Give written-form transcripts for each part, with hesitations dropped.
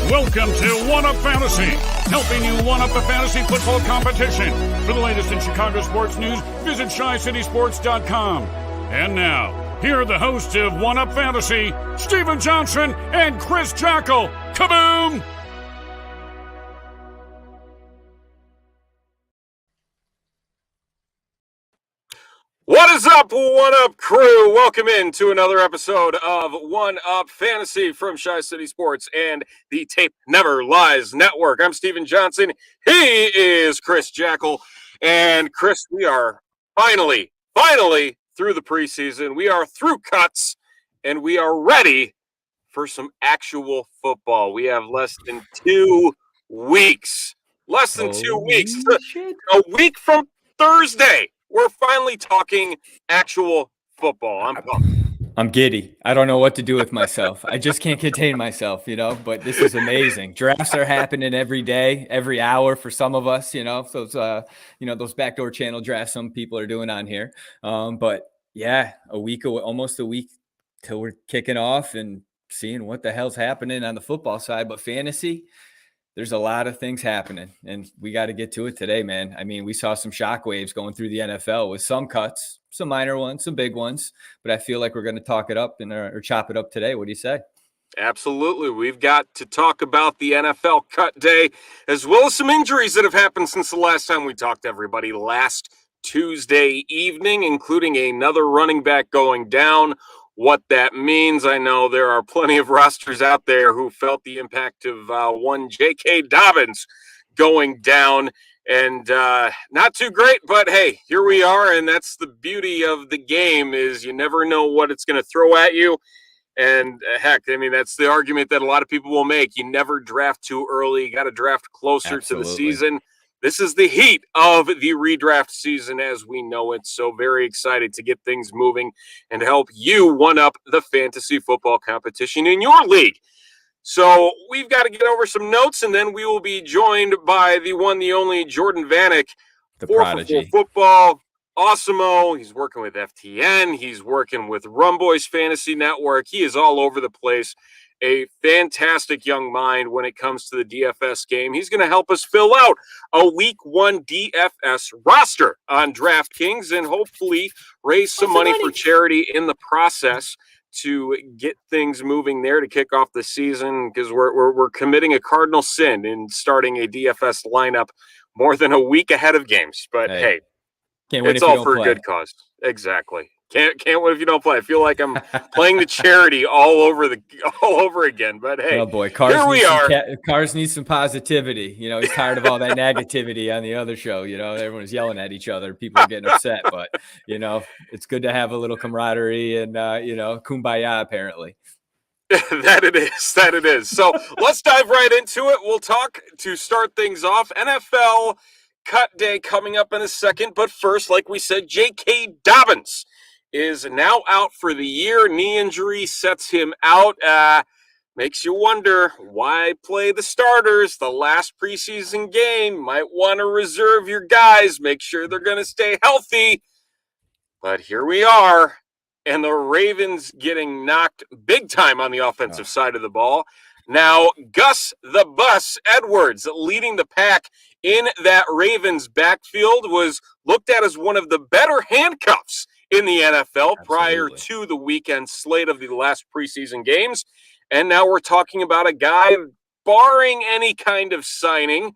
Welcome to One Up Fantasy, helping you one up the fantasy football competition. For the latest in Chicago sports news, visit ChiCitySports.com. And now, here are the hosts of One Up Fantasy, Stephen Johnson and Chris Jackle. Kaboom! What is up, One Up crew? Welcome in to another episode of One Up Fantasy from Chi City Sports and the Tape Never Lies Network. I'm Stephen Johnson. He is Chris Jackle. And Chris, we are finally through the preseason. We are through cuts, and we are ready for some actual football. We have less than 2 weeks. Less than 2 weeks. A week from Thursday. We're finally talking actual football. I'm pumped. I'm giddy. I don't know what to do with myself. I just can't contain myself, but this is amazing. Drafts are happening every day, every hour for some of us, those, those backdoor channel drafts some people are doing on here. But yeah, almost a week till we're kicking off and seeing what the hell's happening on the football side. But fantasy, there's a lot of things happening, and we got to get to it today, man. I mean, we saw some shockwaves going through the NFL with some cuts, some minor ones, some big ones, but I feel like we're going to talk it up or chop it up today. What do you say? Absolutely. We've got to talk about the NFL cut day, as well as some injuries that have happened since the last time we talked to everybody last Tuesday evening, including another running back going down. What that means, I know there are plenty of rosters out there who felt the impact of one J.K. Dobbins going down, and not too great, but hey, here we are, and that's the beauty of the game is you never know what it's going to throw at you, and heck, I mean, that's the argument that a lot of people will make. You never draft too early. You got to draft closer Absolutely. To the season. This is the heat of the redraft season as we know it. So very excited to get things moving and help you one up the fantasy football competition in your league. So we've got to get over some notes, and then we will be joined by the one, the only Jordan Vanek, the 4for4 Football, Awesomeo. He's working with FTN. He's working with Rumboyz Fantasy Network. He is all over the place. A fantastic young mind when it comes to the DFS game. He's going to help us fill out a week 1 DFS roster on DraftKings and hopefully raise some money for charity in the process to get things moving there to kick off the season, because we're committing a cardinal sin in starting a DFS lineup more than a week ahead of games. But hey, it's all for a good cause. Exactly. Can't win if you don't play. I feel like I'm playing the charity all over again. But hey, oh boy, Cars need some positivity. He's tired of all that negativity on the other show. Everyone's yelling at each other. People are getting upset. But it's good to have a little camaraderie and kumbaya. Apparently, that it is. So let's dive right into it. We'll talk to start things off. NFL cut day coming up in a second. But first, like we said, J.K. Dobbins is now out for the year. Knee injury sets him out. Makes you wonder, why play the starters the last preseason game? Might want to reserve your guys, make sure they're going to stay healthy. But here we are, and the Ravens getting knocked big time on the offensive side of the ball. Now, Gus the Bus Edwards leading the pack in that Ravens backfield was looked at as one of the better handcuffs in the NFL prior to the weekend slate of the last preseason games. And now we're talking about a guy, barring any kind of signing,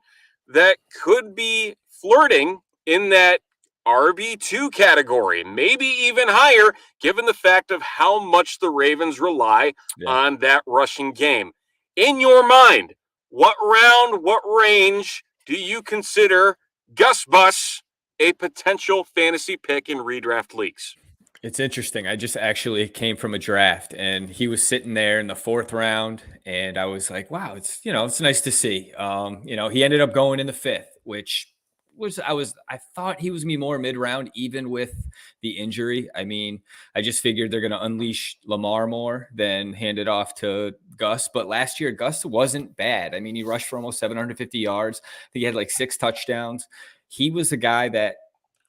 that could be flirting in that RB2 category, maybe even higher, given the fact of how much the Ravens rely on that rushing game. In your mind, what round, what range do you consider Gus Bus, a potential fantasy pick in redraft leagues. It's interesting. I just actually came from a draft and he was sitting there in the 4th round and I was like, wow, it's nice to see. He ended up going in the 5th, which I thought he was gonna be more mid-round even with the injury. I mean, I just figured they're going to unleash Lamar more than hand it off to Gus, but last year Gus wasn't bad. I mean, he rushed for almost 750 yards. I think he had like 6 touchdowns. He was a guy that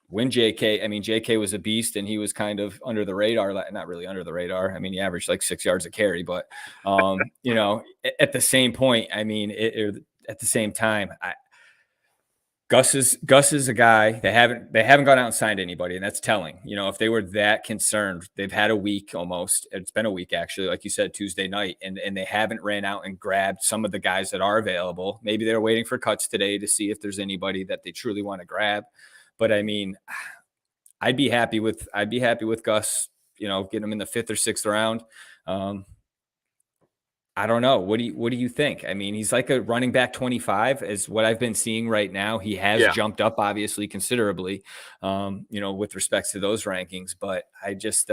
when JK was a beast and he was kind of under the radar, not really under the radar. I mean, he averaged like 6 yards a carry, but at the same point, I mean, at the same time, Gus is a guy they haven't gone out and signed anybody, and that's telling. If they were that concerned, they've had a week almost. It's been a week actually, like you said, Tuesday night, and they haven't ran out and grabbed some of the guys that are available. Maybe they're waiting for cuts today to see if there's anybody that they truly want to grab. But I mean, I'd be happy with Gus, getting him in the 5th or 6th round. I don't know. What do you think? I mean, he's like a running back 25 is what I've been seeing right now. He has jumped up obviously considerably, with respect to those rankings, but I just,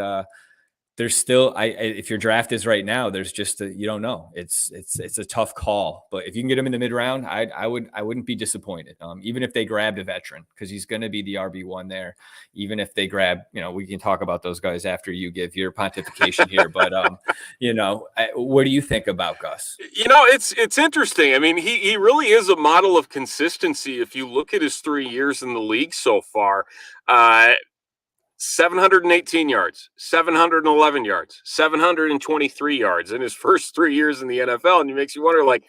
there's still, if your draft is right now, there's just you don't know. It's a tough call, but if you can get him in the mid round, I wouldn't be disappointed. Even if they grabbed a veteran, because he's going to be the RB1 there. Even if they grab, we can talk about those guys after you give your pontification here. But what do you think about Gus? It's interesting. I mean, he really is a model of consistency. If you look at his 3 years in the league so far, 718 yards, 711 yards, 723 yards in his first 3 years in the NFL. And it makes you wonder, like,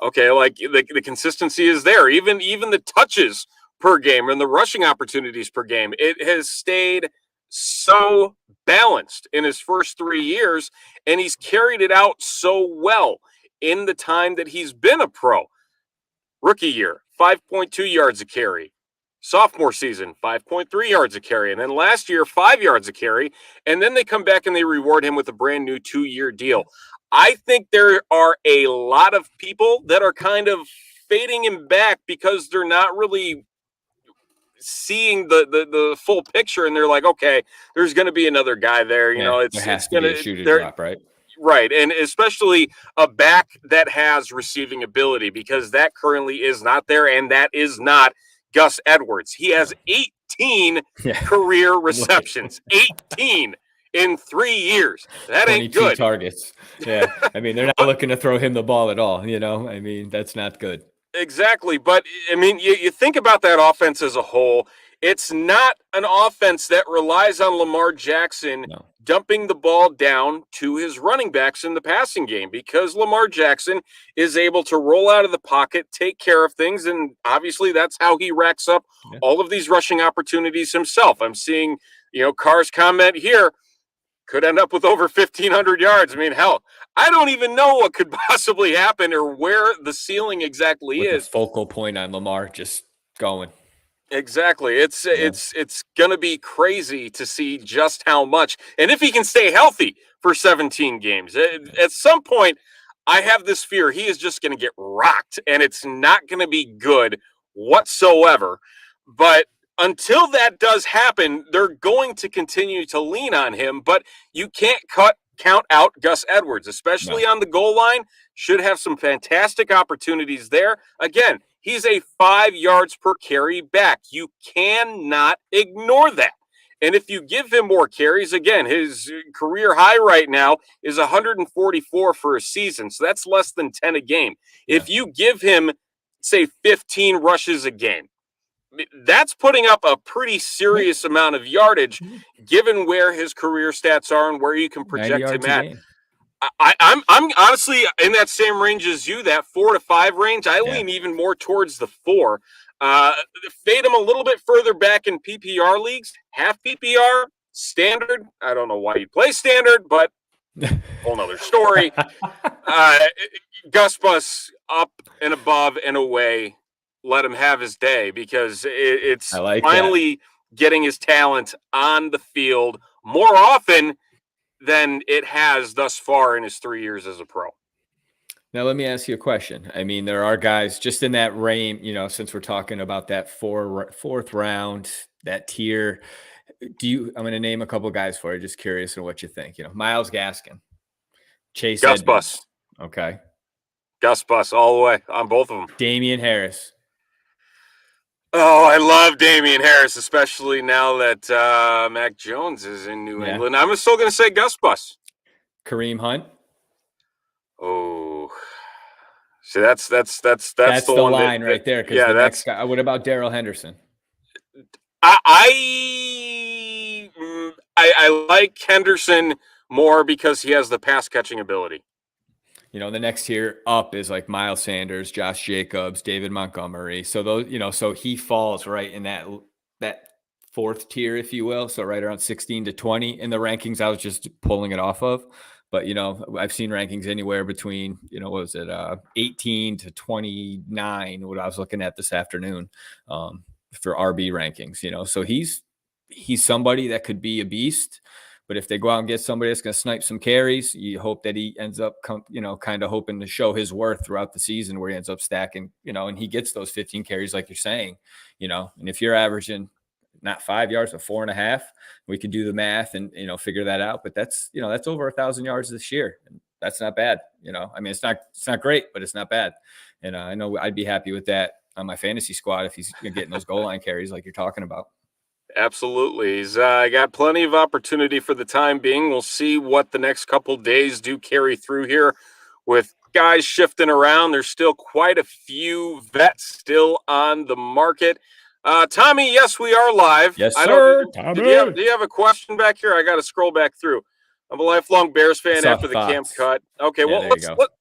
okay, like the consistency is there. Even the touches per game and the rushing opportunities per game, it has stayed so balanced in his first 3 years, and he's carried it out so well in the time that he's been a pro. Rookie year, 5.2 yards a carry. Sophomore season, 5.3 yards a carry. And then last year, 5 yards a carry. And then they come back and they reward him with a brand new 2-year deal. I think there are a lot of people that are kind of fading him back because they're not really seeing the full picture. And they're like, okay, there's going to be another guy there. It's going to be a shoot or drop, right? Right, and especially a back that has receiving ability, because that currently is not there, and that is not Gus Edwards. He has 18 career receptions. 18 in 3 years. That ain't good. 22 targets. Yeah. I mean, they're not looking to throw him the ball at all, I mean, that's not good. Exactly. But, I mean, you think about that offense as a whole. It's not an offense that relies on Lamar Jackson dumping the ball down to his running backs in the passing game, because Lamar Jackson is able to roll out of the pocket, take care of things, and obviously that's how he racks up all of these rushing opportunities himself. I'm seeing, Carr's comment here, could end up with over 1,500 yards. I mean, hell, I don't even know what could possibly happen or where the ceiling exactly is. Focal point on Lamar just going. Exactly. It's going to be crazy to see just how much. And if he can stay healthy for 17 games, at some point, I have this fear he is just going to get rocked, and it's not going to be good whatsoever. But until that does happen, they're going to continue to lean on him. But you can't count out Gus Edwards, especially on the goal line. Should have some fantastic opportunities there. Again, he's a 5 yards per carry back. You cannot ignore that. And if you give him more carries, again, his career high right now is 144 for a season. So that's less than 10 a game. If you give him, say, 15 rushes a game, that's putting up a pretty serious amount of yardage, given where his career stats are and where you can project him at. I'm honestly in that same range as you, that 4 to 5 range. I lean even more towards the 4. Fade him a little bit further back in PPR leagues, half PPR, standard. I don't know why you play standard, but whole nother story. Gus Bus up and above and away. Let him have his day, because it's finally getting his talent on the field more often than it has thus far in his 3 years as a pro. Now, let me ask you a question. I mean, there are guys just in that range, since we're talking about that fourth round, that tier. I'm going to name a couple guys for you. Just curious on what you think. Myles Gaskin, Chase Gus Bus. Edmonds. Okay. Gus Bus all the way on both of them. Damian Harris. Oh, I love Damian Harris, especially now that Mack Jones is in New England. I'm still going to say Gus Bus. Kareem Hunt. Oh, see, that's the the one line right there. Because the next guy. What about Darrell Henderson? I like Henderson more because he has the pass catching ability. The next tier up is like Miles Sanders, Josh Jacobs, David Montgomery. So those, so he falls right in that fourth tier, if you will. So right around 16 to 20 in the rankings. I was just pulling it off of. But, I've seen rankings anywhere between, 18 to 29, what I was looking at this afternoon for RB rankings, So he's somebody that could be a beast. But if they go out and get somebody that's going to snipe some carries, you hope that he ends up, kind of hoping to show his worth throughout the season where he ends up stacking, and he gets those 15 carries like you're saying, and if you're averaging not 5 yards, but 4.5, we could do the math and, figure that out. But that's, that's over 1,000 yards this year. And that's not bad. I mean, it's not great, but it's not bad. And I know I'd be happy with that on my fantasy squad if he's getting those goal line carries like you're talking about. Absolutely. He's got plenty of opportunity for the time being. We'll see what the next couple days do carry through here with guys shifting around. There's still quite a few vets still on the market. Tommy, yes, we are live. Yes, sir. Do you have a question back here? I got to scroll back through. I'm a lifelong Bears fan after the camp cut. Okay, well,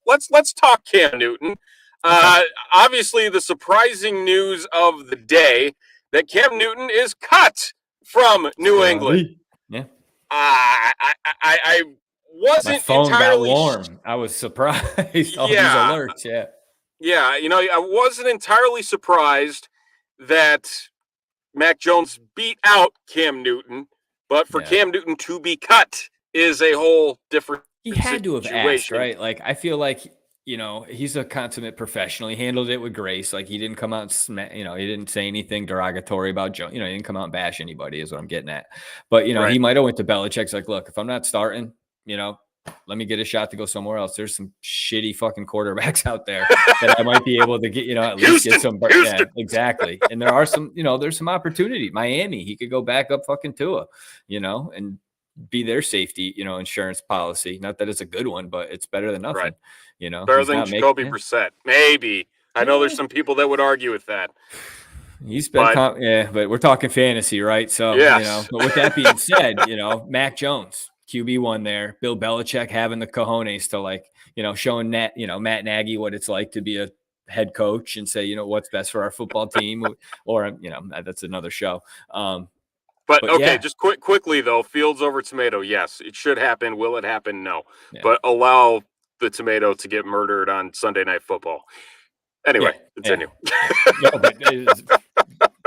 let's talk Cam Newton. Okay. Obviously, the surprising news of the day that Cam Newton is cut from New England. Yeah. I wasn't My phone entirely got warm. I was surprised. All these alerts. Yeah. Yeah, I wasn't entirely surprised that Mack Jones beat out Cam Newton, but for Cam Newton to be cut is a whole different He had to have asked, right? Like, I feel like, he's a consummate professional. He handled it with grace. Like, he didn't come out and, he didn't say anything derogatory about Jones. He didn't come out and bash anybody is what I'm getting at. But, right. He might have went to Belichick's like, look, if I'm not starting, let me get a shot to go somewhere else. There's some shitty fucking quarterbacks out there that I might be able to get, at least get some. Yeah, exactly. And there are some, there's some opportunity. Miami, he could go back up fucking Tua, and be their safety, insurance policy. Not that it's a good one, but it's better than nothing. Right. Better than Jacoby Brissett. Maybe. I know there's some people that would argue with that. He's been, but we're talking fantasy, right? So, but with that being said, Mack Jones. QB1 there, Bill Belichick having the cojones to showing Matt Nagy what it's like to be a head coach and say, what's best for our football team, or that's another show. But okay, just quickly though, Fields over Tomato, yes, it should happen. Will it happen? No, but allow the Tomato to get murdered on Sunday Night Football. Anyway, continue.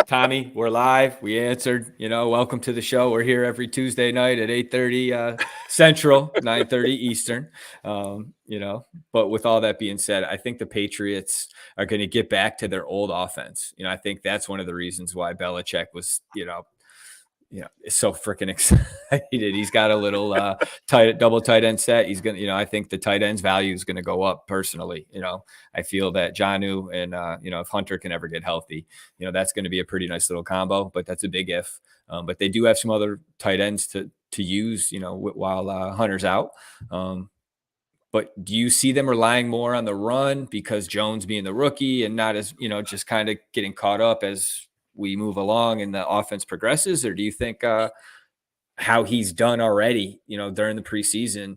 Tommy, we're live. We answered, welcome to the show. We're here every Tuesday night at 8:30 Central, 9:30 Eastern. But with all that being said, I think the Patriots are going to get back to their old offense. I think that's one of the reasons why Belichick was, is so freaking excited. He's got a little double tight end set. He's going to, I think the tight end's value is going to go up personally. I feel that Jonnu and, if Hunter can ever get healthy, that's going to be a pretty nice little combo, but that's a big if. But they do have some other tight ends to use, while Hunter's out. But do you see them relying more on the run because Jones being the rookie and not as, just kind of getting caught up as we move along and the offense progresses? Or do you think how he's done already, during the preseason,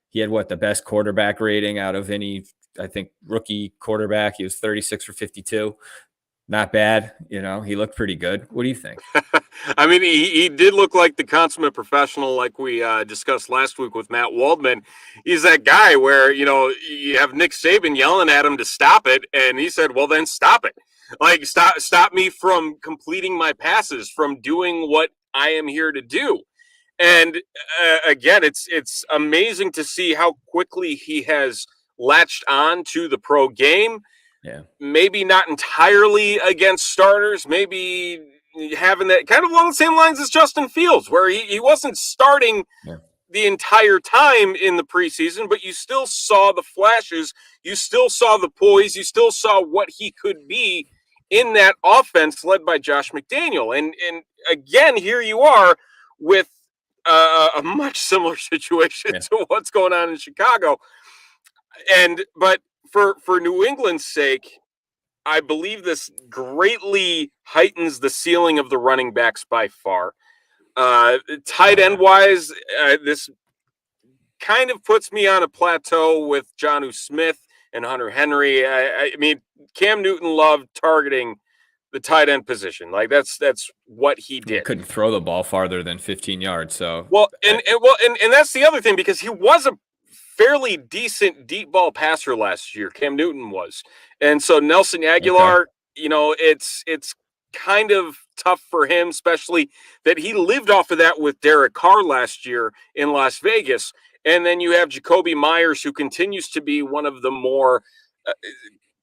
he had the best quarterback rating out of any, I think, rookie quarterback. He was 36 for 52. Not bad. He looked pretty good. What do you think? I mean, he did look like the consummate professional, like we discussed last week with Matt Waldman. He's that guy where, you have Nick Saban yelling at him to stop it. And he said, well, then stop it. Like, stop me from completing my passes, from doing what I am here to do. And again, it's amazing to see how quickly he has latched on to the pro game. Yeah. Maybe not entirely against starters, maybe having that kind of along the same lines as Justin Fields, where he wasn't starting the entire time in the preseason, but you still saw the flashes, you still saw the poise, you still saw what he could be in that offense led by Josh McDaniel. And again, here you are with a much similar situation to what's going on in Chicago. But for New England's sake, I believe this greatly heightens the ceiling of the running backs by far. Tight end wise, this kind of puts me on a plateau with Jonnu Smith and Hunter Henry. I mean, Cam Newton loved targeting the tight end position. Like that's what he did. He couldn't throw the ball farther than 15 yards. So and that's the other thing, because he was a fairly decent deep ball passer last year. Cam Newton was. And so Nelson Aguilar, it's kind of tough for him, especially that he lived off of that with Derek Carr last year in Las Vegas. And then you have Jacoby Myers, who continues to be one of the more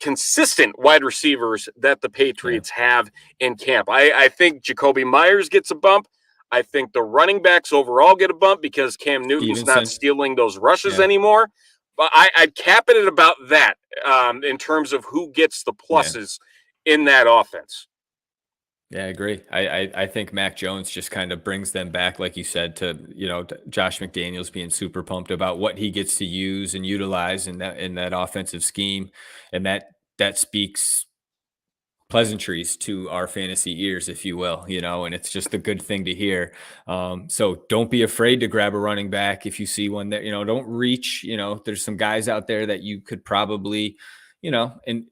consistent wide receivers that the Patriots have in camp. I think Jacoby Myers gets a bump. I think the running backs overall get a bump because Cam Newton's not stealing those rushes anymore. But I'd cap it at about that in terms of who gets the pluses in that offense. Yeah, I agree. I think Mack Jones just kind of brings them back, like you said, to Josh McDaniels being super pumped about what he gets to use and utilize in that offensive scheme, and that speaks pleasantries to our fantasy ears, if you will, and it's just a good thing to hear. So don't be afraid to grab a running back if you see one that, don't reach, there's some guys out there that you could probably, and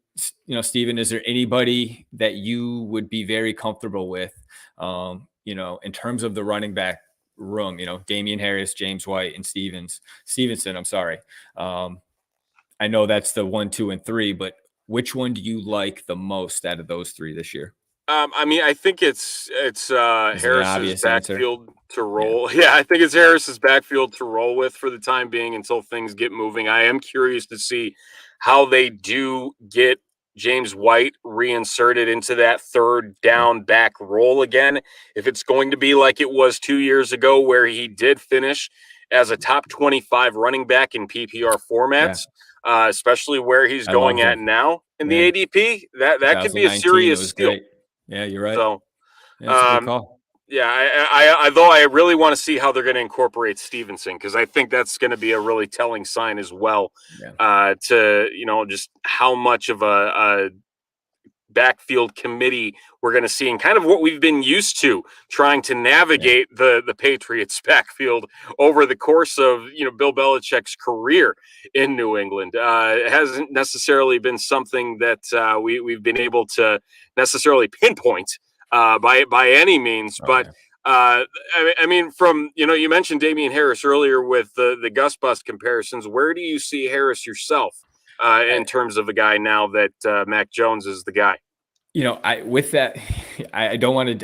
Stephen, is there anybody that you would be very comfortable with, in terms of the running back room, Damian Harris, James White, and Stevenson, I'm sorry. I know that's the 1, 2, and 3, but which one do you like the most out of those three this year? I mean, I think it's Harris's backfield to roll. Yeah, I think it's Harris's backfield to roll with for the time being until things get moving. I am curious to see how they do get James White reinserted into that third down back role again. If it's going to be like it was 2 years ago, where he did finish as a top 25 running back in PPR formats. Especially where he's going at now in the ADP, that could be a serious steal. Great. Yeah, you're right. So, that's a good call. Yeah, I really want to see how they're going to incorporate Stevenson, because I think that's going to be a really telling sign as well. To just how much of a backfield committee we're going to see, and kind of what we've been used to trying to navigate the Patriots backfield over the course of Bill Belichick's career in New England. It hasn't necessarily been something that we've been able to necessarily pinpoint by any means, but I mean, from you mentioned Damian Harris earlier with the Gus Bus comparisons. Where do you see Harris yourself in terms of a guy now that Mack Jones is the guy? I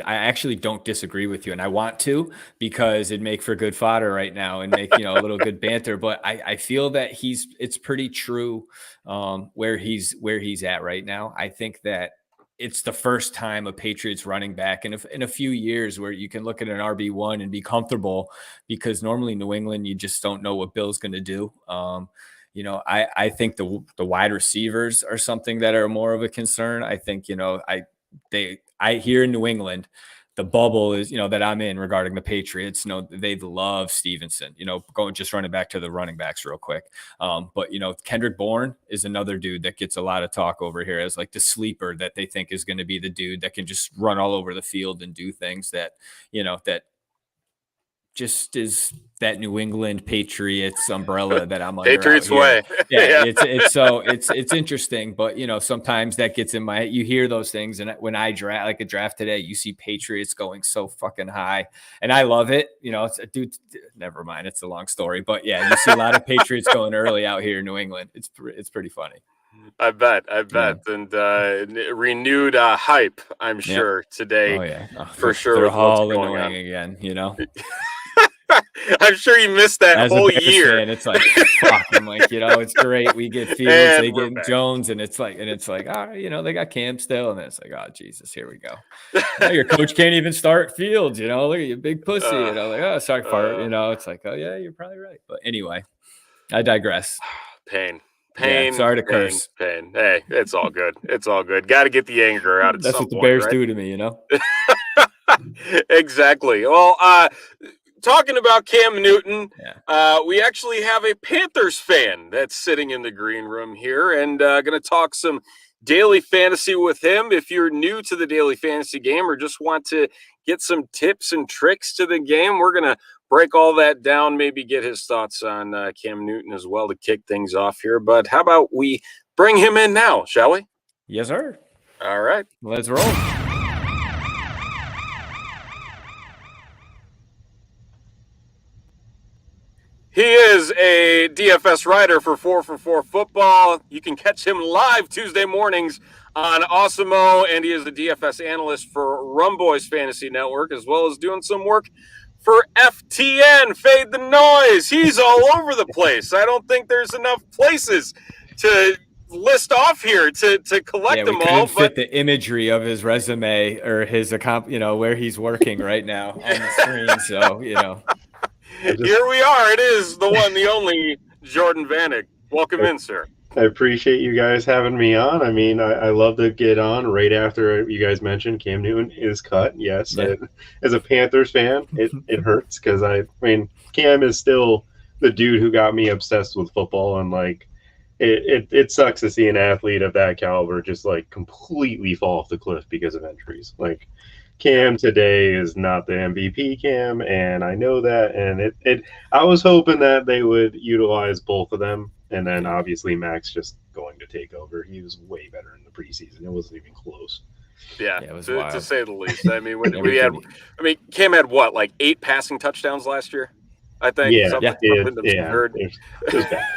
actually don't disagree with you, and I want to, because it'd make for good fodder right now and make, a little good banter. But I feel that it's pretty true where he's at right now. I think that it's the first time a Patriots running back in a few years where you can look at an RB1 and be comfortable, because normally New England, you just don't know what Bill's going to do. I think the wide receivers are something that are more of a concern. I think, I here in New England, the bubble is, that I'm in regarding the Patriots, they love Stevenson, running back to the running backs real quick. But, Kendrick Bourne is another dude that gets a lot of talk over here as like the sleeper that they think is going to be the dude that can just run all over the field and do things that, that just is that New England Patriots umbrella that I'm under. Patriots way. Yeah. It's interesting, but sometimes that gets in my, you hear those things. And when I draft today, you see Patriots going so fucking high, and I love it. It's a dude, never mind. It's a long story, but yeah, you see a lot of Patriots going early out here in New England. It's pretty funny. I bet. And renewed hype, I'm sure, today. Oh, yeah. For sure. They're all annoying again, I'm sure you missed that As whole a Bears year. fan, it's like, fuck. I'm like, it's great. We get Fields, And they we're get back. Jones, and it's like, all right, they got Cam still, and then it's like, oh Jesus, here we go. Now your coach can't even start Fields. Look at you, big pussy. Like, oh, sorry, fart. It's like, oh yeah, you're probably right. But anyway, I digress. Pain. Yeah, sorry to curse. Pain. Hey, it's all good. It's all good. Got to get the anger out at That's some what the point, Bears right? do to me, Exactly. Well, talking about Cam Newton, we actually have a Panthers fan that's sitting in the green room here and going to talk some daily fantasy with him. If you're new to the daily fantasy game or just want to get some tips and tricks to the game, we're going to break all that down, maybe get his thoughts on Cam Newton as well to kick things off here. But how about we bring him in now, shall we? Yes, sir. All right. Let's roll. He is a DFS writer for 4for4 Football. You can catch him live Tuesday mornings on Awesomeo, and he is a DFS analyst for Rumboyz Fantasy Network, as well as doing some work for FTN, Fade the Noise. He's all over the place. I don't think there's enough places to list off here to collect them all. But the imagery of his resume or his account, where he's working right now on the screen. So, Here we are. It is the one, the only Jordan Vanek. Welcome in, sir. I appreciate you guys having me on. I mean, I love to get on right after you guys mentioned Cam Newton is cut. Yes, as a Panthers fan, it hurts because Cam is still the dude who got me obsessed with football, and like it sucks to see an athlete of that caliber just like completely fall off the cliff because of injuries. Like Cam today is not the MVP Cam, and I know that. And I was hoping that they would utilize both of them. And then obviously Mack's just going to take over. He was way better in the preseason. It wasn't even close. Yeah, it was to say the least. I mean, Cam had what, like 8 passing touchdowns last year? I think. Yeah, something heard. It was bad.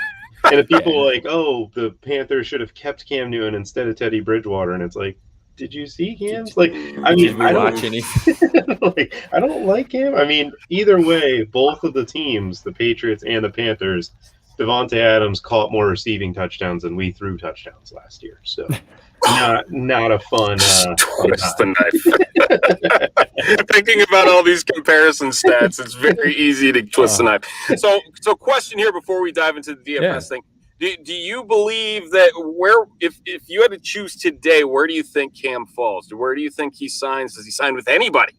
And if people are like, oh, the Panthers should have kept Cam Newton instead of Teddy Bridgewater, and it's like, did you see Cam? Like, I mean, I don't like him. I mean, either way, both of the teams, the Patriots and the Panthers, Devontae Adams caught more receiving touchdowns than we threw touchdowns last year. So not a fun twist the knife. Thinking about all these comparison stats, it's very easy to twist the knife. So question here before we dive into the DFS thing. Do you believe that if you had to choose today, where do you think Cam falls? Where do you think he signs? Does he sign with anybody?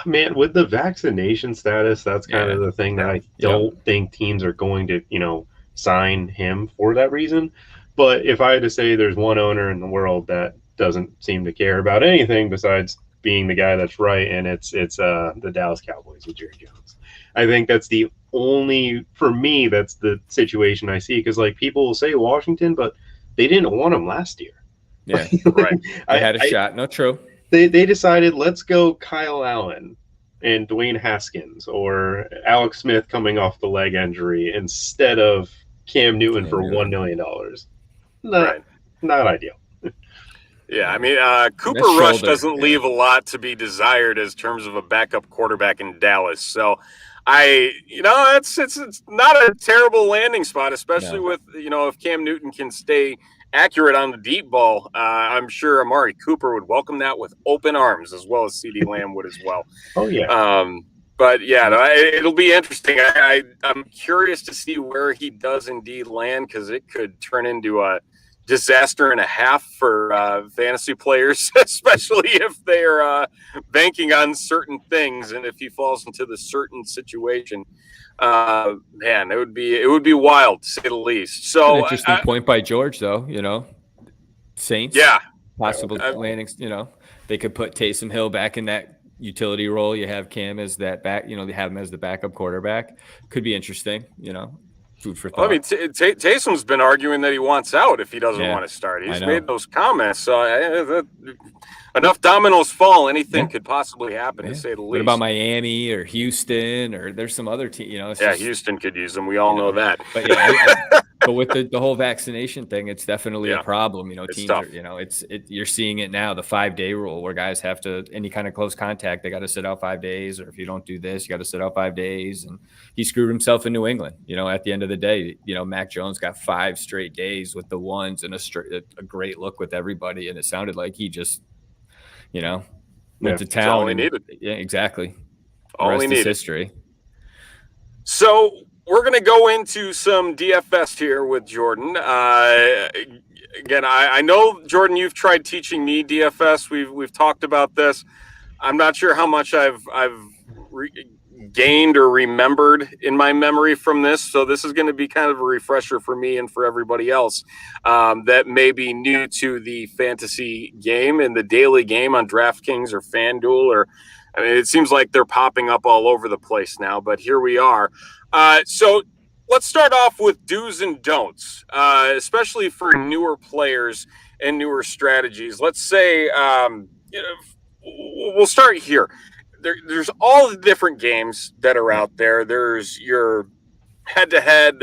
Man, with the vaccination status, that's kind of the thing that I don't think teams are going to, sign him for that reason. But if I had to say there's one owner in the world that doesn't seem to care about anything besides being the guy that's right, and it's the Dallas Cowboys with Jerry Jones. I think that's the only, for me, that's the situation I see. Because, like, people will say Washington, but they didn't want him last year. Yeah, right. I had a shot. No, true. They decided, let's go Kyle Allen and Dwayne Haskins or Alex Smith coming off the leg injury instead of Cam Newton for $1 million. Not ideal. Yeah, I mean, Cooper Rush doesn't leave a lot to be desired as terms of a backup quarterback in Dallas. So it's not a terrible landing spot, especially with, if Cam Newton can stay accurate on the deep ball. I'm sure Amari Cooper would welcome that with open arms, as well as CeeDee Lamb would as well. Oh, yeah. But yeah, it'll be interesting. I'm curious to see where he does indeed land, because it could turn into a disaster and a half for fantasy players, especially if they're banking on certain things, and if he falls into the certain situation. Man, it would be wild, to say the least. So an interesting point by George, though. Saints, possible landings. They could put Taysom Hill back in that utility role. You have Cam as that back. They have him as the backup quarterback. Could be interesting. Food for thought. Well, I mean, Taysom's been arguing that he wants out if he doesn't want to start. He's made those comments. So enough dominoes fall. Anything could possibly happen, to say the least. What about Miami or Houston, or there's some other team? Houston could use them. We all know that. But But with the whole vaccination thing, it's definitely a problem. It's Teams tough. are, you're seeing it now, the 5-day rule where guys have to, any kind of close contact, they got to sit out 5 days, or if you don't do this, you got to sit out 5 days. And he screwed himself in New England. At the end of the day, Mack Jones got 5 straight days with the ones and a great look with everybody. And it sounded like he just, went to town. All he needed. Yeah, exactly. All the rest he needed. is history. So we're going to go into some DFS here with Jordan. Again, I know, Jordan, you've tried teaching me DFS. We've talked about this. I'm not sure how much I've gained or remembered in my memory from this. So this is going to be kind of a refresher for me and for everybody else that may be new to the fantasy game and the daily game on DraftKings or FanDuel it seems like they're popping up all over the place now, but here we are. So let's start off with do's and don'ts, especially for newer players and newer strategies. Let's say, we'll start here. There's all the different games that are out there. There's your head-to-head.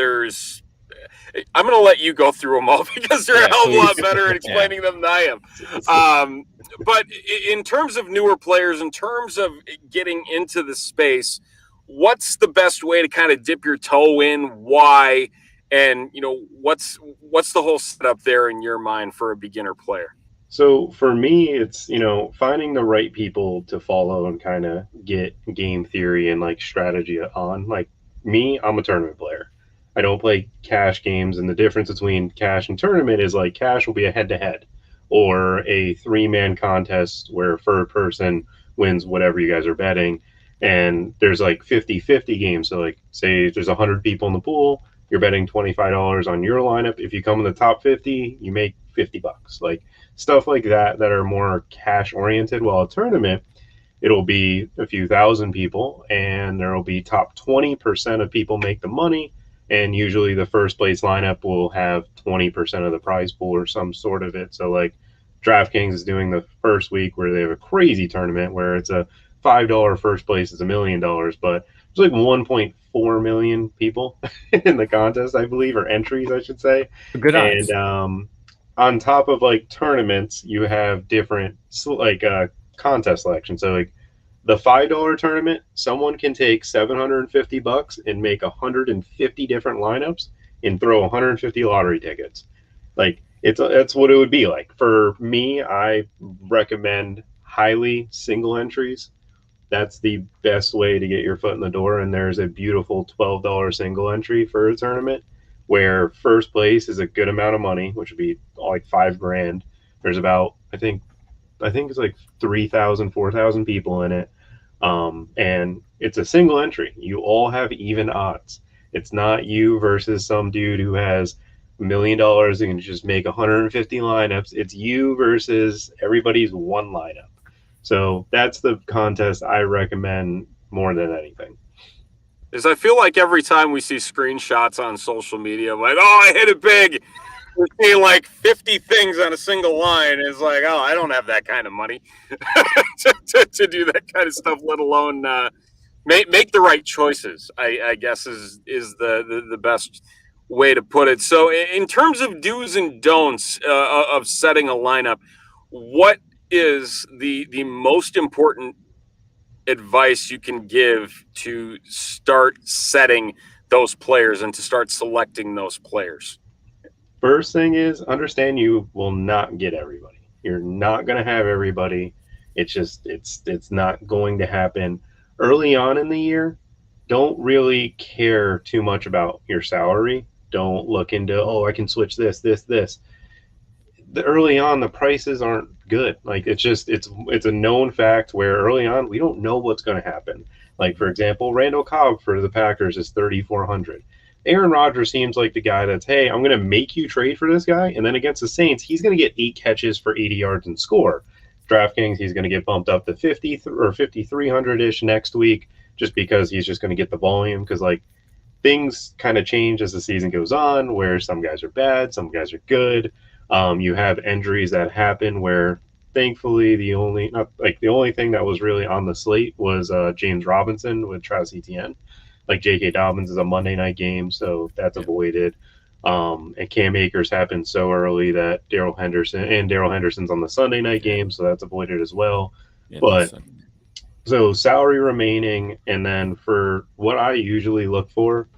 I'm going to let you go through them all because they're a hell of a lot better at explaining them than I am. But in terms of newer players, in terms of getting into the space, what's the best way to kind of dip your toe in? Why? And, what's the whole setup there in your mind for a beginner player? So for me, it's, finding the right people to follow and kind of get game theory and like strategy on. Like me, I'm a tournament player. I don't play cash games. And the difference between cash and tournament is like cash will be a head-to-head or a 3-man contest where third person wins whatever you guys are betting. And there's like 50-50 games. So like say there's 100 people in the pool, you're betting $25 on your lineup. If you come in the top 50, you make $50. Like stuff like that are more cash oriented. While a tournament, it'll be a few thousand people and there will be top 20% of people make the money. And usually the first place lineup will have 20% of the prize pool or some sort of it. So like DraftKings is doing the first week where they have a crazy tournament where it's a $5 first place is $1 million, but there's like 1.4 million people in the contest, I believe, or entries, I should say. Good odds. And on top of like tournaments, you have different contest selection. So like the $5 tournament, someone can take $750 and make 150 different lineups and throw 150 lottery tickets. Like it's what it would be like. For me, I recommend highly single entries. That's the best way to get your foot in the door. And there's a beautiful $12 single entry for a tournament where first place is a good amount of money, which would be like $5,000. There's about, I think it's like 3,000, 4,000 people in it. And it's a single entry. You all have even odds. It's not you versus some dude who has $1 million and can just make 150 lineups. It's you versus everybody's one lineup. So that's the contest I recommend more than anything. Is I feel like every time we see screenshots on social media, like, oh, I hit it big. We're seeing like 50 things on a single line. It's like, oh, I don't have that kind of money to do that kind of stuff, let alone make the right choices, I guess is the best way to put it. So in terms of do's and don'ts of setting a lineup, what is the most important advice you can give to start setting those players and to start selecting those players? First thing is understand you will not get everybody. You're not going to have everybody. It's just it's not going to happen. Early on in the year, don't really care too much about your salary. Don't look into, oh, I can switch this. Early on, the prices aren't good. Like it's a known fact where early on we don't know what's going to happen. Like for example, Randall Cobb for the Packers is 3,400. Aaron Rodgers seems like the guy that's, hey, I'm going to make you trade for this guy, and then against the Saints, he's going to get 8 catches for 80 yards and score. DraftKings, he's going to get bumped up to 50 or 5,300-ish next week just because he's just going to get the volume because like things kind of change as the season goes on where some guys are bad, some guys are good. You have injuries that happen where thankfully the only thing that was really on the slate was James Robinson with Travis Etienne. Like J.K. Dobbins is a Monday night game, so that's avoided. And Cam Akers happened so early that Daryl Henderson's on the Sunday night game, so that's avoided as well. But so salary remaining, and then for what I usually look for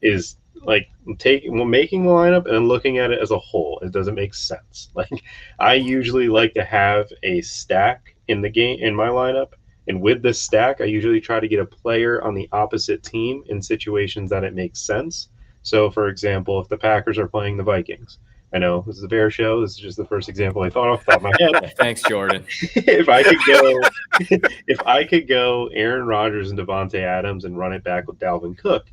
is like making the lineup and then looking at it as a whole. It doesn't make sense. Like I usually like to have a stack in the game in my lineup, and with this stack, I usually try to get a player on the opposite team in situations that it makes sense. So, for example, if the Packers are playing the Vikings, I know this is a Bear show. This is just the first example I thought off the top of my head. Thanks, Jordan. if I could go Aaron Rodgers and Devontae Adams and run it back with Dalvin Cook,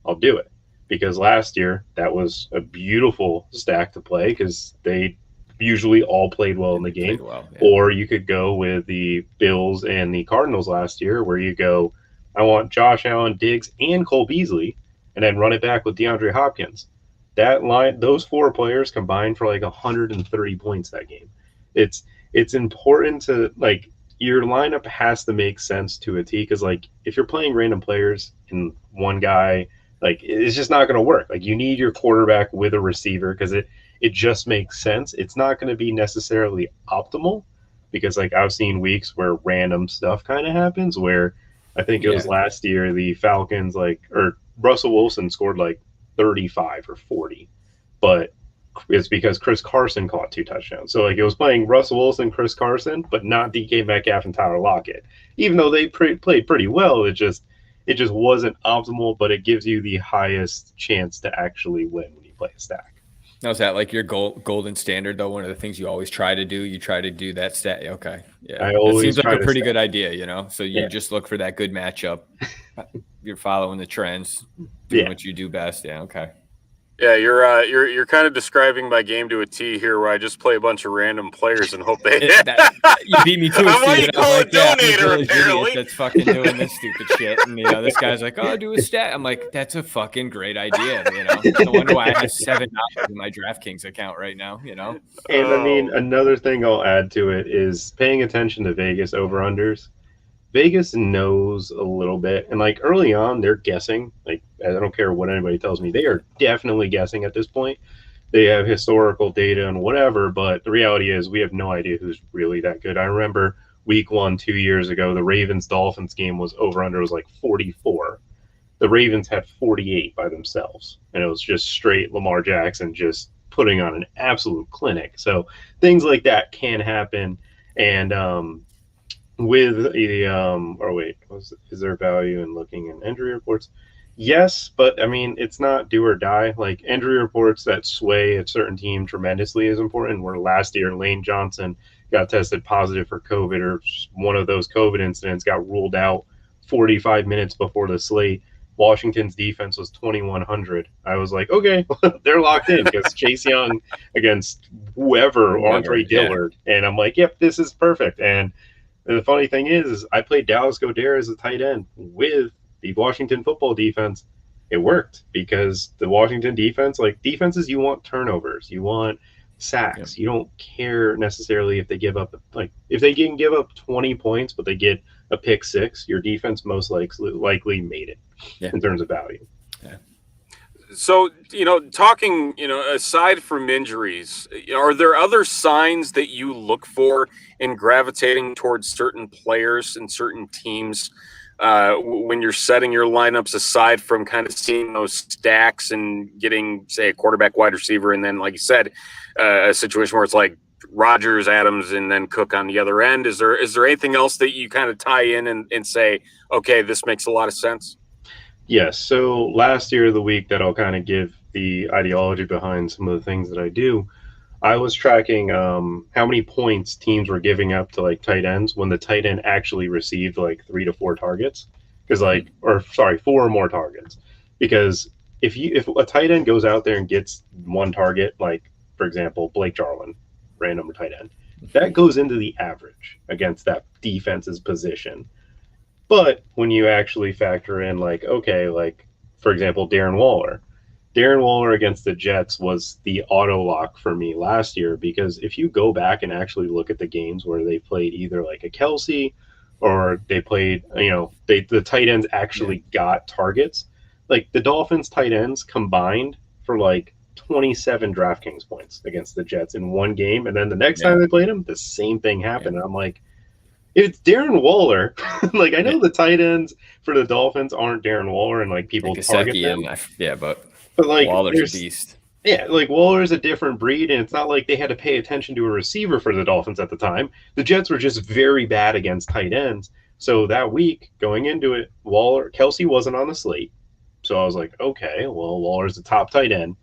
I'll do it. Because last year that was a beautiful stack to play because they usually all played well in the game. Well, yeah. Or you could go with the Bills and the Cardinals last year where you go, I want Josh Allen, Diggs, and Cole Beasley, and then run it back with DeAndre Hopkins. That line, those four players combined for like 130 points that game. It's important to like your lineup has to make sense to a T because like if you're playing random players and one guy, like it's just not going to work. Like you need your quarterback with a receiver because it just makes sense. It's not going to be necessarily optimal because like I've seen weeks where random stuff kind of happens where I think it was last year the Falcons or Russell Wilson scored like 35 or 40, but it's because Chris Carson caught 2 touchdowns. So like it was playing Russell Wilson, Chris Carson, but not DK Metcalf and Tyler Lockett. Even though they played pretty well, it just wasn't optimal, but it gives you the highest chance to actually win when you play a stack. Now, is that like your golden standard, though? One of the things you always try to do? You try to do that stat? Okay. Yeah. It seems like a pretty good idea, you know? So you just look for that good matchup. You're following the trends, doing what you do best. Yeah, okay. Yeah, you're kind of describing my game to a T here, where I just play a bunch of random players and hope they hit. You beat me to it. I'm what you call a donator, apparently. That's fucking doing this stupid shit. And this guy's like, "Oh, do a stat." I'm like, "That's a fucking great idea." No wonder why I have $7 in my DraftKings account right now. And I mean, another thing I'll add to it is paying attention to Vegas over-unders. Vegas knows a little bit, and like early on, they're guessing. Like I don't care what anybody tells me, they are definitely guessing at this point. They have historical data and whatever, but the reality is we have no idea who's really that good. I remember week 1 2 years ago, the Ravens-Dolphins game was over-under was like 44. The Ravens had 48 by themselves, and it was just straight Lamar Jackson just putting on an absolute clinic. So things like that can happen, and with the is there value in looking in injury reports? Yes, but I mean it's not do or die. Like injury reports that sway a certain team tremendously is important. Where last year Lane Johnson got tested positive for COVID, or one of those COVID incidents got ruled out 45 minutes before the slate. Washington's defense was 2,100. I was like, okay, they're locked in because Chase Young against whoever, Andre Dillard, and I'm like, yep, this is perfect. And the funny thing is I played Dallas Goedert as a tight end with the Washington football defense. It worked because the Washington defense, like defenses, you want turnovers, you want sacks. You don't care necessarily if they give up, like if they can give up 20 points, but they get a pick 6, your defense most likely made it in terms of value. Yeah. So, talking, aside from injuries, are there other signs that you look for in gravitating towards certain players and certain teams when you're setting your lineups, aside from kind of seeing those stacks and getting, say, a quarterback, wide receiver, and then, like you said, a situation where it's like Rodgers, Adams, and then Cook on the other end? Is there anything else that you kind of tie in and say, okay, this makes a lot of sense? Yes. So last year of the week that I'll kind of give the ideology behind some of the things that I do, I was tracking how many points teams were giving up to like tight ends when the tight end actually received like 3 to 4 targets. 4 or more targets. Because if a tight end goes out there and gets 1 target, like for example, Blake Jarwin, random tight end, that goes into the average against that defense's position. But when you actually factor in, like, okay, like, for example, Darren Waller against the Jets was the auto lock for me last year, because if you go back and actually look at the games where they played either like a Kelsey or they played, the tight ends actually got targets. Like the Dolphins tight ends combined for like 27 DraftKings points against the Jets in one game. And then the next time they played them, the same thing happened. And I'm like, it's Darren Waller. Like, I know the tight ends for the Dolphins aren't Darren Waller and like people target them. But like Waller's a beast. Yeah, like Waller's a different breed, and it's not like they had to pay attention to a receiver for the Dolphins at the time. The Jets were just very bad against tight ends. So that week, going into it, Kelsey wasn't on the slate. So I was like, okay, well, Waller's the top tight end.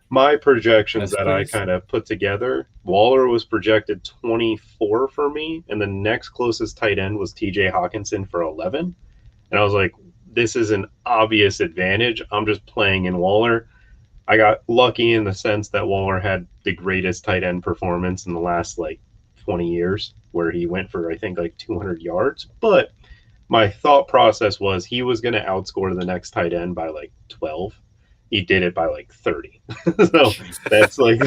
My projections I kind of put together, Waller was projected 24 for me, and the next closest tight end was TJ Hawkinson for 11. And I was like, this is an obvious advantage. I'm just playing in Waller. I got lucky in the sense that Waller had the greatest tight end performance in the last like 20 years, where he went for, I think, like 200 yards. But my thought process was he was going to outscore the next tight end by like 12. He did it by like 30. So that's like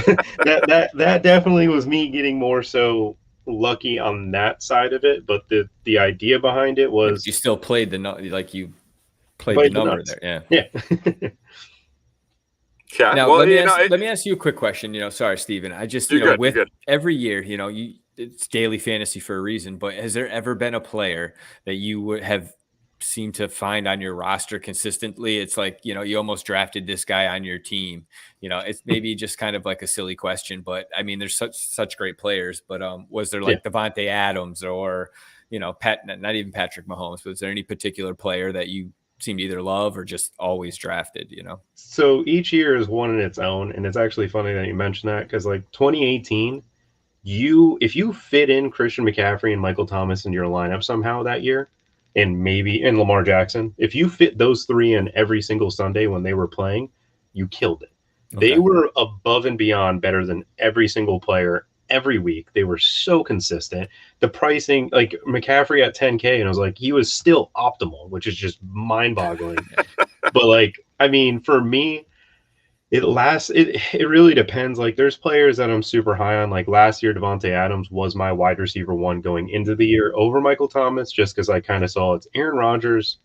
that definitely was me getting more so lucky on that side of it. But the idea behind it was you still played the number there. Yeah. Yeah. Now, let me ask you a quick question. Sorry, Stephen. I just, every year, it's daily fantasy for a reason, but has there ever been a player that you would have seemed to find on your roster consistently? It's like, you almost drafted this guy on your team. It's maybe just kind of like a silly question, but I mean, there's such great players, but was there like Devontae Adams or, not even Patrick Mahomes, but is there any particular player that you seem to either love or just always drafted, So each year is one in its own, and it's actually funny that you mentioned that, because like 2018, if you fit in Christian McCaffrey and Michael Thomas in your lineup somehow that year, and Lamar Jackson, if you fit those three in every single Sunday when they were playing, you killed it. Okay. They were above and beyond better than every single player every week. They were so consistent. The pricing, like McCaffrey at 10K, and I was like, he was still optimal, which is just mind-boggling. But like, I mean, for me, it really depends. Like, there's players that I'm super high on. Like last year, Devontae Adams was my wide receiver one going into the year over Michael Thomas, just because I kind of saw it's Aaron Rodgers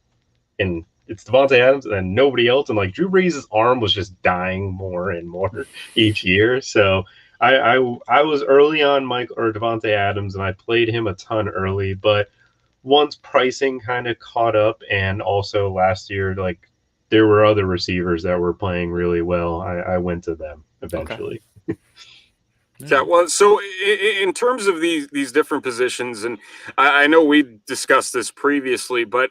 and it's Devontae Adams and nobody else. And like Drew Brees' arm was just dying more and more each year. So I was early on Devontae Adams, and I played him a ton early. But once pricing kind of caught up, and also last year, like there were other receivers that were playing really well, I went to them eventually. Okay. Yeah, well, so in terms of these different positions, and I know we discussed this previously, but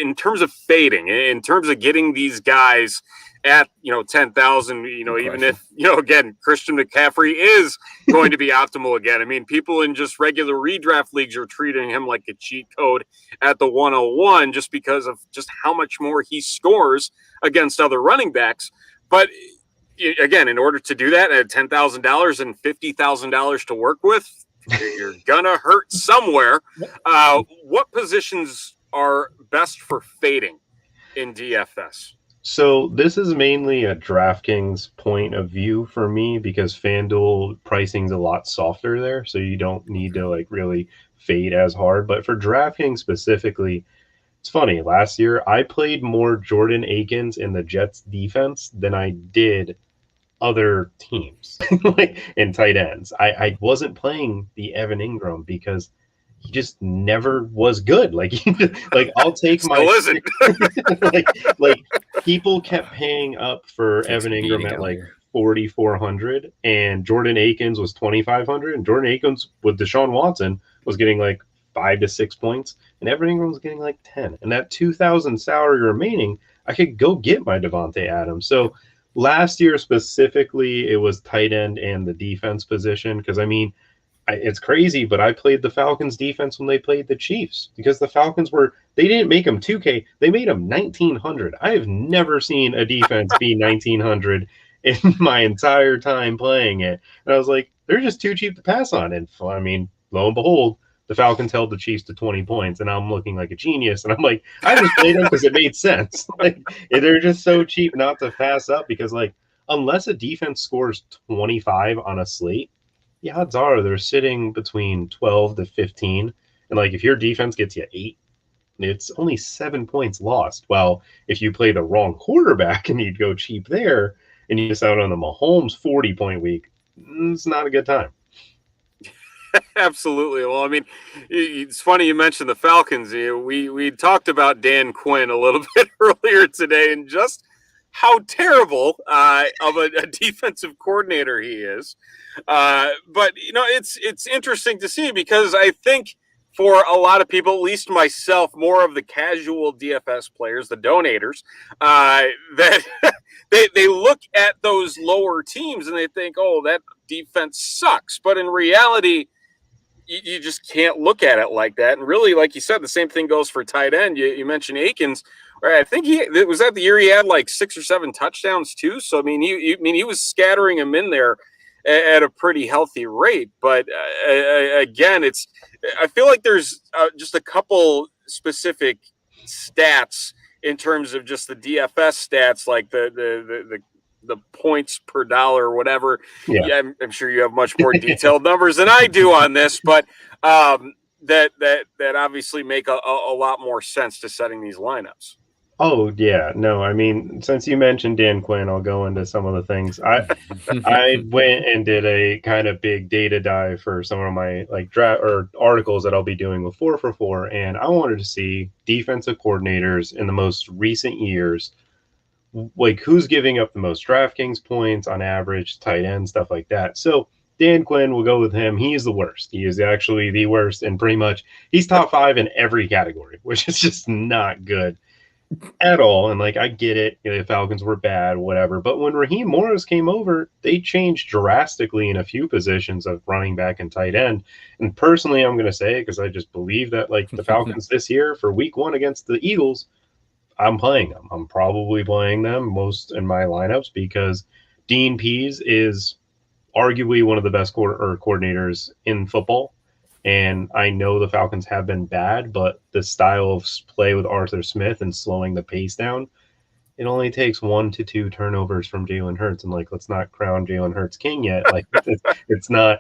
in terms of fading, in terms of getting these guys at 10,000, even if again Christian McCaffrey is going to be optimal again. I mean, people in just regular redraft leagues are treating him like a cheat code at the 101 just because of just how much more he scores against other running backs. But again, in order to do that at $10,000 and $50,000 to work with, you're gonna hurt somewhere. What positions are best for fading in DFS? So this is mainly a DraftKings point of view for me, because FanDuel pricing's a lot softer there, so you don't need to like really fade as hard. But for DraftKings specifically, it's funny. Last year, I played more Jordan Akins in the Jets defense than I did other teams, like in tight ends. I wasn't playing the Evan Ingram because he just never was good. Like I'll take my like people kept paying up for Evan Ingram at like 4,400, and Jordan Akins was 2,500, and Jordan Akins with Deshaun Watson was getting like 5 to 6 points, and Evan Ingram was getting like 10. And that 2,000 salary remaining, I could go get my Devontae Adams. So last year specifically, it was tight end and the defense position, because I mean, it's crazy, but I played the Falcons defense when they played the Chiefs, because the Falcons they didn't make them 2K, they made them 1,900. I have never seen a defense be 1,900 in my entire time playing it. And I was like, they're just too cheap to pass on. And I mean, lo and behold, the Falcons held the Chiefs to 20 points, and I'm looking like a genius. And I'm like, I just played them because it made sense. Like, they're just so cheap not to pass up, because like, unless a defense scores 25 on a slate, the odds are they're sitting between 12 to 15. And like, if your defense gets you 8, it's only 7 points lost. Well, if you play the wrong quarterback and you'd go cheap there, and you miss out on the Mahomes 40-point week, it's not a good time. Absolutely. Well, I mean, it's funny you mentioned the Falcons. We talked about Dan Quinn a little bit earlier today, and just how terrible of a defensive coordinator he is. But it's interesting to see, because I think for a lot of people, at least myself, more of the casual DFS players, the donators, that they look at those lower teams and they think, oh, that defense sucks. But in reality, you just can't look at it like that. And really, like you said, the same thing goes for tight end. You mentioned Akins. Right, I think it was that the year he had like 6 or 7 touchdowns too. So I mean, he was scattering them in there at a pretty healthy rate. But again, I feel like there's just a couple specific stats in terms of just the DFS stats, like the points per dollar or whatever. Yeah, I'm sure you have much more detailed numbers than I do on this, but that obviously make a lot more sense to setting these lineups. Oh yeah, no, I mean, since you mentioned Dan Quinn, I'll go into some of the things. I went and did a kind of big data dive for some of my like draft or articles that I'll be doing with 4for4, and I wanted to see defensive coordinators in the most recent years, like who's giving up the most DraftKings points on average, tight end, stuff like that. So Dan Quinn, we'll go with him. He's the worst. He is actually the worst, and pretty much he's top 5 in every category, which is just not good at all. And like, I get it, the Falcons were bad, whatever, but when Raheem Morris came over, they changed drastically in a few positions of running back and tight end. And personally, I'm going to say, because I just believe that like the Falcons this year for week 1 against the Eagles, I'm playing them. I'm probably playing them most in my lineups, because Dean Pease is arguably one of the best coordinators in football. And I know the Falcons have been bad, but the style of play with Arthur Smith and slowing the pace down, it only takes 1 to 2 turnovers from Jalen Hurts. And like, let's not crown Jalen Hurts king yet. Like, let's not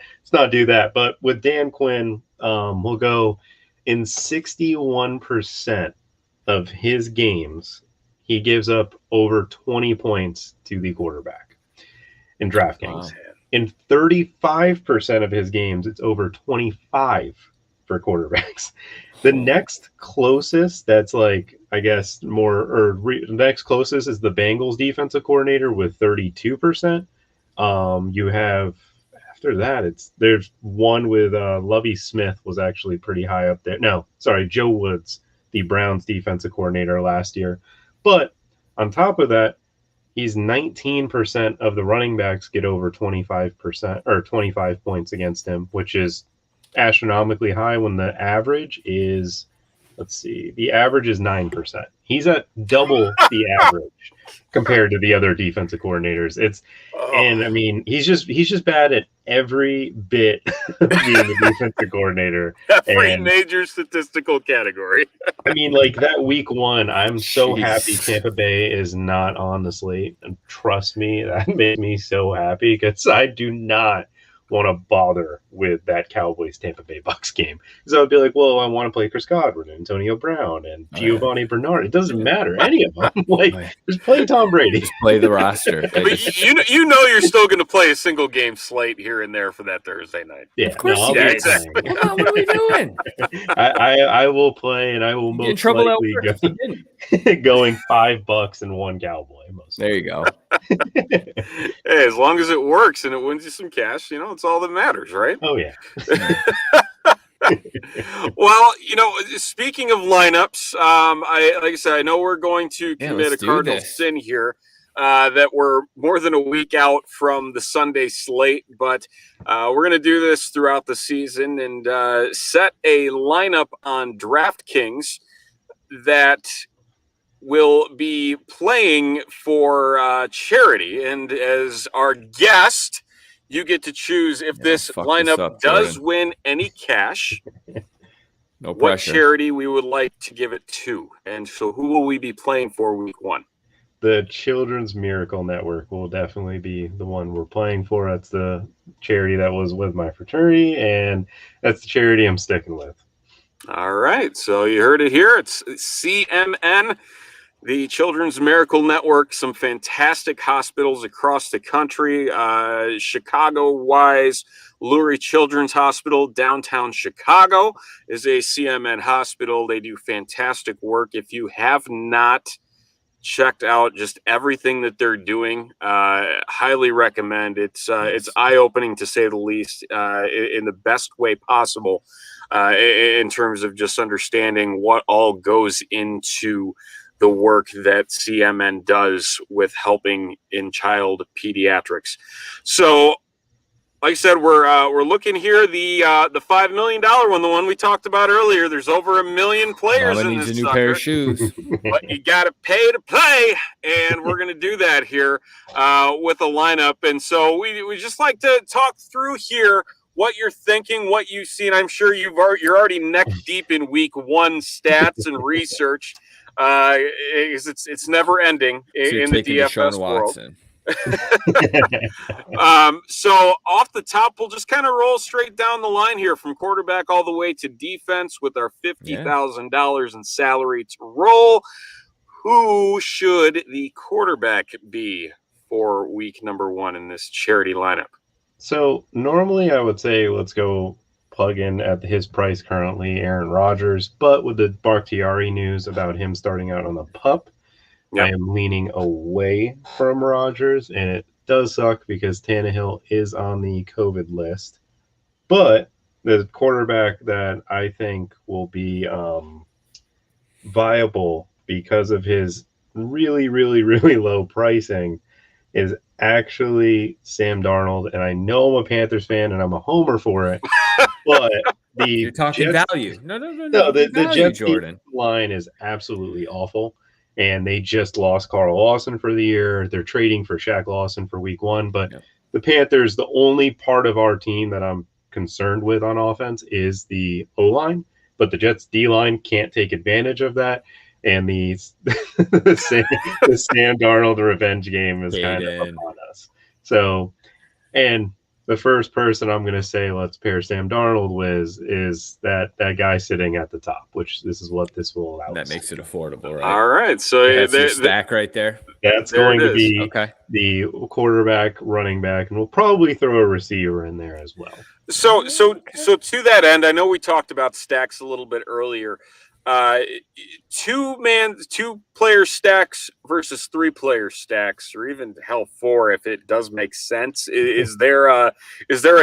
do that. But with Dan Quinn, we'll go in 61% of his games, he gives up over 20 points to the quarterback in DraftKings. Wow. In 35% of his games, it's over 25 for quarterbacks. The next closest, that's like, I guess, the next closest is the Bengals defensive coordinator with 32%. You have, after that, there's one with Lovie Smith was actually pretty high up there. No, sorry, Joe Woods, the Browns defensive coordinator last year. But on top of that, he's 19% of the running backs get over 25% or 25 points against him, which is astronomically high when the average is, the average is 9%. He's at double the average compared to the other defensive coordinators. And I mean, he's just bad at every bit of being the defensive coordinator. Every major statistical category. I mean, like that week 1, I'm so happy Tampa Bay is not on the slate. And trust me, that made me so happy, because I do not want to bother with that Cowboys Tampa Bay Bucks game. Because I would be like, well, I want to play Chris Godwin, Antonio Brown, and Giovanni Bernard. It doesn't matter, any of them. Like, just play Tom Brady. Just play the roster. But you know you're still going to play a single game slate here and there for that Thursday night. Yeah, of course. Exactly. Come on, what are we doing? I will play, and I will most likely going $5 and one Cowboy. There you go. Hey, as long as it works and it wins you some cash, it's all that matters, right? Oh yeah. Well, speaking of lineups, like I said, I know we're going to commit a cardinal sin here. That we're more than a week out from the Sunday slate, but we're going to do this throughout the season and set a lineup on DraftKings that will be playing for charity. And as our guest, you get to choose if this lineup does win any cash. No pressure. What charity we would like to give it to. And so who will we be playing for week 1? The Children's Miracle Network will definitely be the one we're playing for. That's the charity that was with my fraternity, and that's the charity I'm sticking with. All right. So you heard it here. It's CMN The Children's Miracle Network, some fantastic hospitals across the country. Chicago-wise, Lurie Children's Hospital, downtown Chicago, is a CMN hospital. They do fantastic work. If you have not checked out just everything that they're doing, highly recommend. It's eye-opening, to say the least, in the best way possible, in terms of just understanding what all goes into the work that CMN does with helping in child pediatrics. So, like I said, we're looking here, the $5 million one, the one we talked about earlier. There's over 1 million players in needs this a new sucker, pair of shoes. but you got to pay to play, and we're going to do that here with a lineup. And so we just like to talk through here what you're thinking, what you've seen. I'm sure you're already neck deep in week 1 stats and research. It's never ending in the DFS world. So off the top, we'll just kind of roll straight down the line here from quarterback all the way to defense with our $50,000 in salary to roll. Who should the quarterback be for week number 1 in this charity lineup? So normally I would say let's go plug in at his price currently, Aaron Rodgers, but with the Bakhtiari news about him starting out on the PUP, I am leaning away from Rodgers, and it does suck because Tannehill is on the COVID list. But the quarterback that I think will be viable because of his really, really, really low pricing is actually Sam Darnold. And I know I'm a Panthers fan and I'm a homer for it, but you're talking Jets, value. No. The Jets Jordan line is absolutely awful. And they just lost Carl Lawson for the year. They're trading for Shaq Lawson for week 1. But the Panthers, the only part of our team that I'm concerned with on offense is the O-line. But the Jets D-line can't take advantage of that. And the Sam Darnold revenge game is kind of upon us. So, and the first person I'm going to say let's pair Sam Darnold with is that guy sitting at the top, which this is what this will allow. That makes it affordable, right? All right. So that's stack right there. That's going to be the quarterback, running back, and we'll probably throw a receiver in there as well. So to that end, I know we talked about stacks a little bit earlier. 2-player stacks versus 3-player stacks, or even 4 if it does make sense. Is there a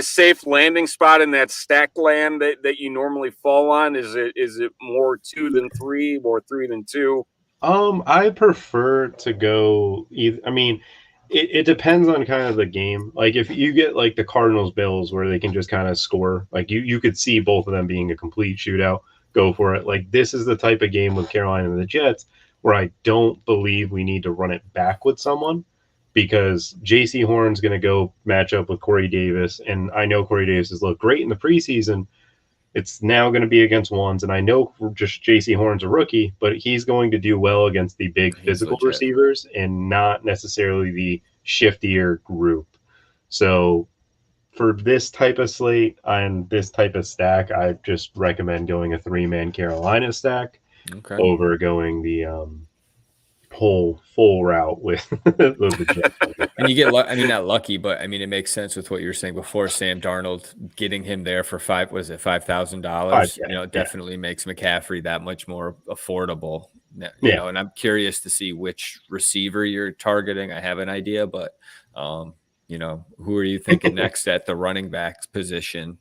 safe landing spot in that stack land that you normally fall on? Is it more 2 than 3, more 3 than 2? I prefer to go either. I mean, it depends on kind of the game. Like if you get like the Cardinals Bills where they can just kind of score, like you could see both of them being a complete shootout. Go for it. Like this is the type of game with Carolina and the Jets where I don't believe we need to run it back with someone, because J.C. Horn's going to go match up with Corey Davis, and I know Corey Davis has looked great in the preseason. It's now going to be against ones, and I know just J.C. Horn's a rookie, but he's going to do well against the big physical receivers and not necessarily the shiftier group. So for this type of slate and this type of stack, I just recommend going a 3-man Carolina stack over going the whole full route with the Jets. And you get, not lucky, but I mean, it makes sense with what you were saying before. Sam Darnold, getting him there for $5,000, definitely makes McCaffrey that much more affordable. You know, and I'm curious to see which receiver you're targeting. I have an idea, but who are you thinking next at the running back position?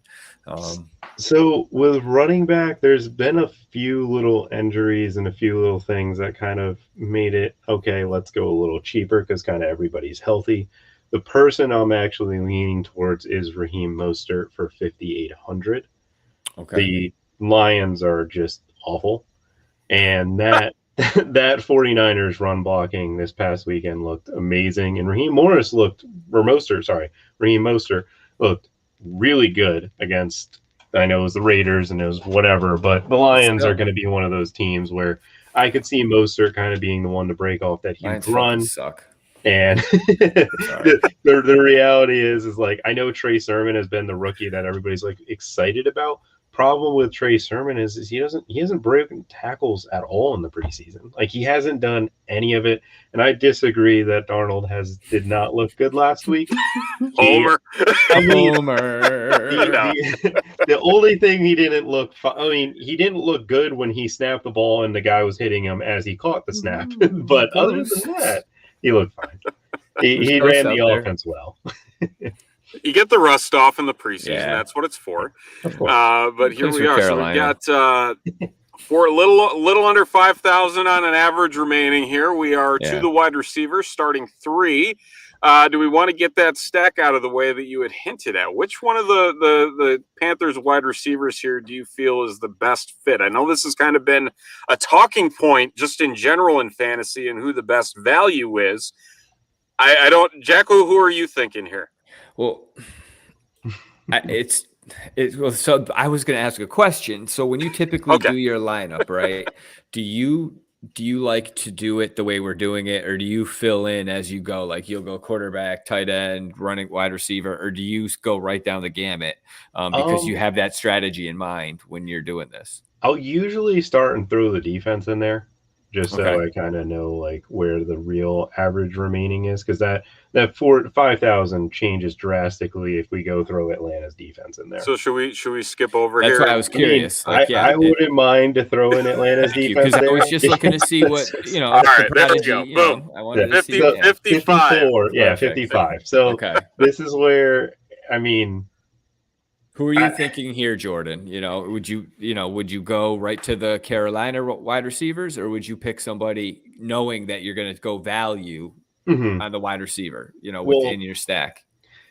So with running back, there's been a few little injuries and a few little things that kind of made it, okay, let's go a little cheaper because kind of everybody's healthy. The person I'm actually leaning towards is Raheem Mostert for $5,800. Okay. The Lions are just awful. And that 49ers run blocking this past weekend looked amazing. And Raheem Mostert looked really good against, I know it was the Raiders and it was whatever, but the Lions are going to be one of those teams where I could see Mostert kind of being the one to break off that huge run. Suck. And the reality is like, I know Trey Sermon has been the rookie that everybody's like excited about, problem with Trey Sermon is he hasn't broken tackles at all in the preseason. Like, he hasn't done any of it. And I disagree that Darnold did not look good last week. Homer. The only thing he didn't look he didn't look good when he snapped the ball and the guy was hitting him as he caught the snap. But other than that, he looked fine. He ran the offense well. You get the rust off in the preseason. Yeah. That's what it's for. But here we are. Carolina. So we got for a little under 5,000 on an average remaining here. We are to the wide receivers, starting 3. Do we want to get that stack out of the way that you had hinted at? Which one of the Panthers wide receivers here do you feel is the best fit? I know this has kind of been a talking point just in general in fantasy and who the best value is. I don't, Jackal, who are you thinking here? Well, so I was going to ask a question. So when you typically do your lineup, right? Do you like to do it the way we're doing it, or do you fill in as you go? Like, you'll go quarterback, tight end, running wide receiver, or do you go right down the gamut because you have that strategy in mind when you're doing this? I'll usually start and throw the defense in there, just so I kind of know like where the real average remaining is, because that 5,000 changes drastically if we go throw Atlanta's defense in there. So should we skip over That's here? That's why I was curious. I wouldn't mind to throw in Atlanta's defense because I was just looking to see what All right, there we go. Boom. I wanted to see 55. 54, yeah, 55. So this is where who are you thinking here, Jordan? Would you go right to the Carolina wide receivers, or would you pick somebody knowing that you're going to go value on the wide receiver, within your stack?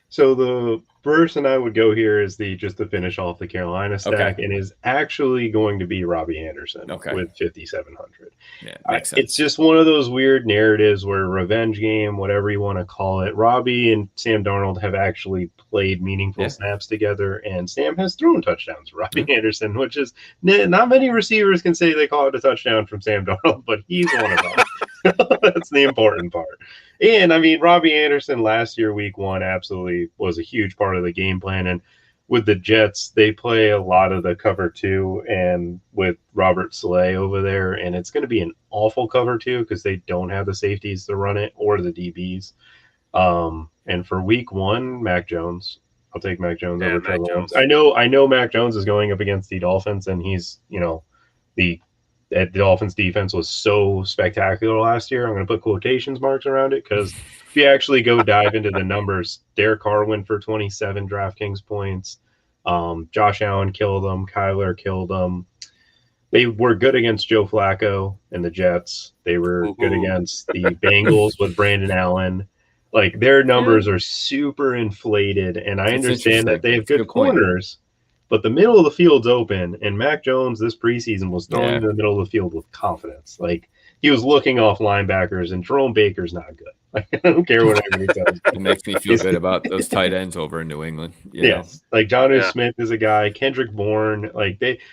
So the person I would go here is just to finish off the Carolina stack, and is actually going to be Robbie Anderson with 5,700. Yeah, makes sense. It's just one of those weird narratives where revenge game, whatever you want to call it. Robbie and Sam Darnold have actually played meaningful snaps together, and Sam has thrown touchdowns to Robbie Anderson, which is not many receivers can say they call it a touchdown from Sam Darnold, but he's one of them. That's the important part. And Robbie Anderson last year, week 1, absolutely was a huge part of the game plan. And with the Jets, they play a lot of the cover 2 and with Robert Saleh over there. And it's going to be an awful cover 2 because they don't have the safeties to run it or the DBs. And for week 1, Mack Jones. I'll take Mack Jones over Trevor Lawrence. I know Mack Jones is going up against the Dolphins, and he's, the Dolphins defense was so spectacular last year. I'm going to put quotations marks around it, because if you actually go dive into the numbers, Derek Carr went for 27 DraftKings points. Josh Allen killed them. Kyler killed them. They were good against Joe Flacco and the Jets. They were good against the Bengals with Brandon Allen. Like, their numbers are super inflated, and I understand that they have good corners. But the middle of the field's open, and Mack Jones this preseason was throwing in the middle of the field with confidence. Like, he was looking off linebackers, and Jerome Baker's not good. Like, I don't care what anybody says. It makes me feel good about those tight ends over in New England. Yes. Like, Jonnu Smith is a guy, Kendrick Bourne.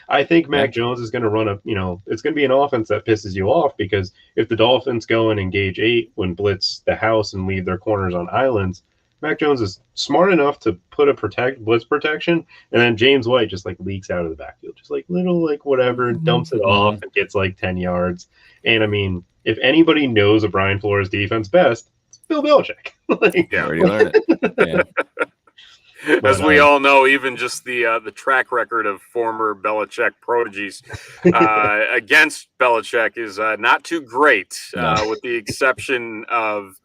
I think Mack Jones is going to run it's going to be an offense that pisses you off, because if the Dolphins go and engage 8 when blitz the house and leave their corners on islands, Mack Jones is smart enough to put a blitz protection, and then James White just leaks out of the backfield, just little whatever, dumps it off and gets 10 yards. And if anybody knows a Brian Flores defense best, it's Bill Belichick. Already learned it. Yeah. As we all know, even just the track record of former Belichick prodigies against Belichick is not too great, with the exception of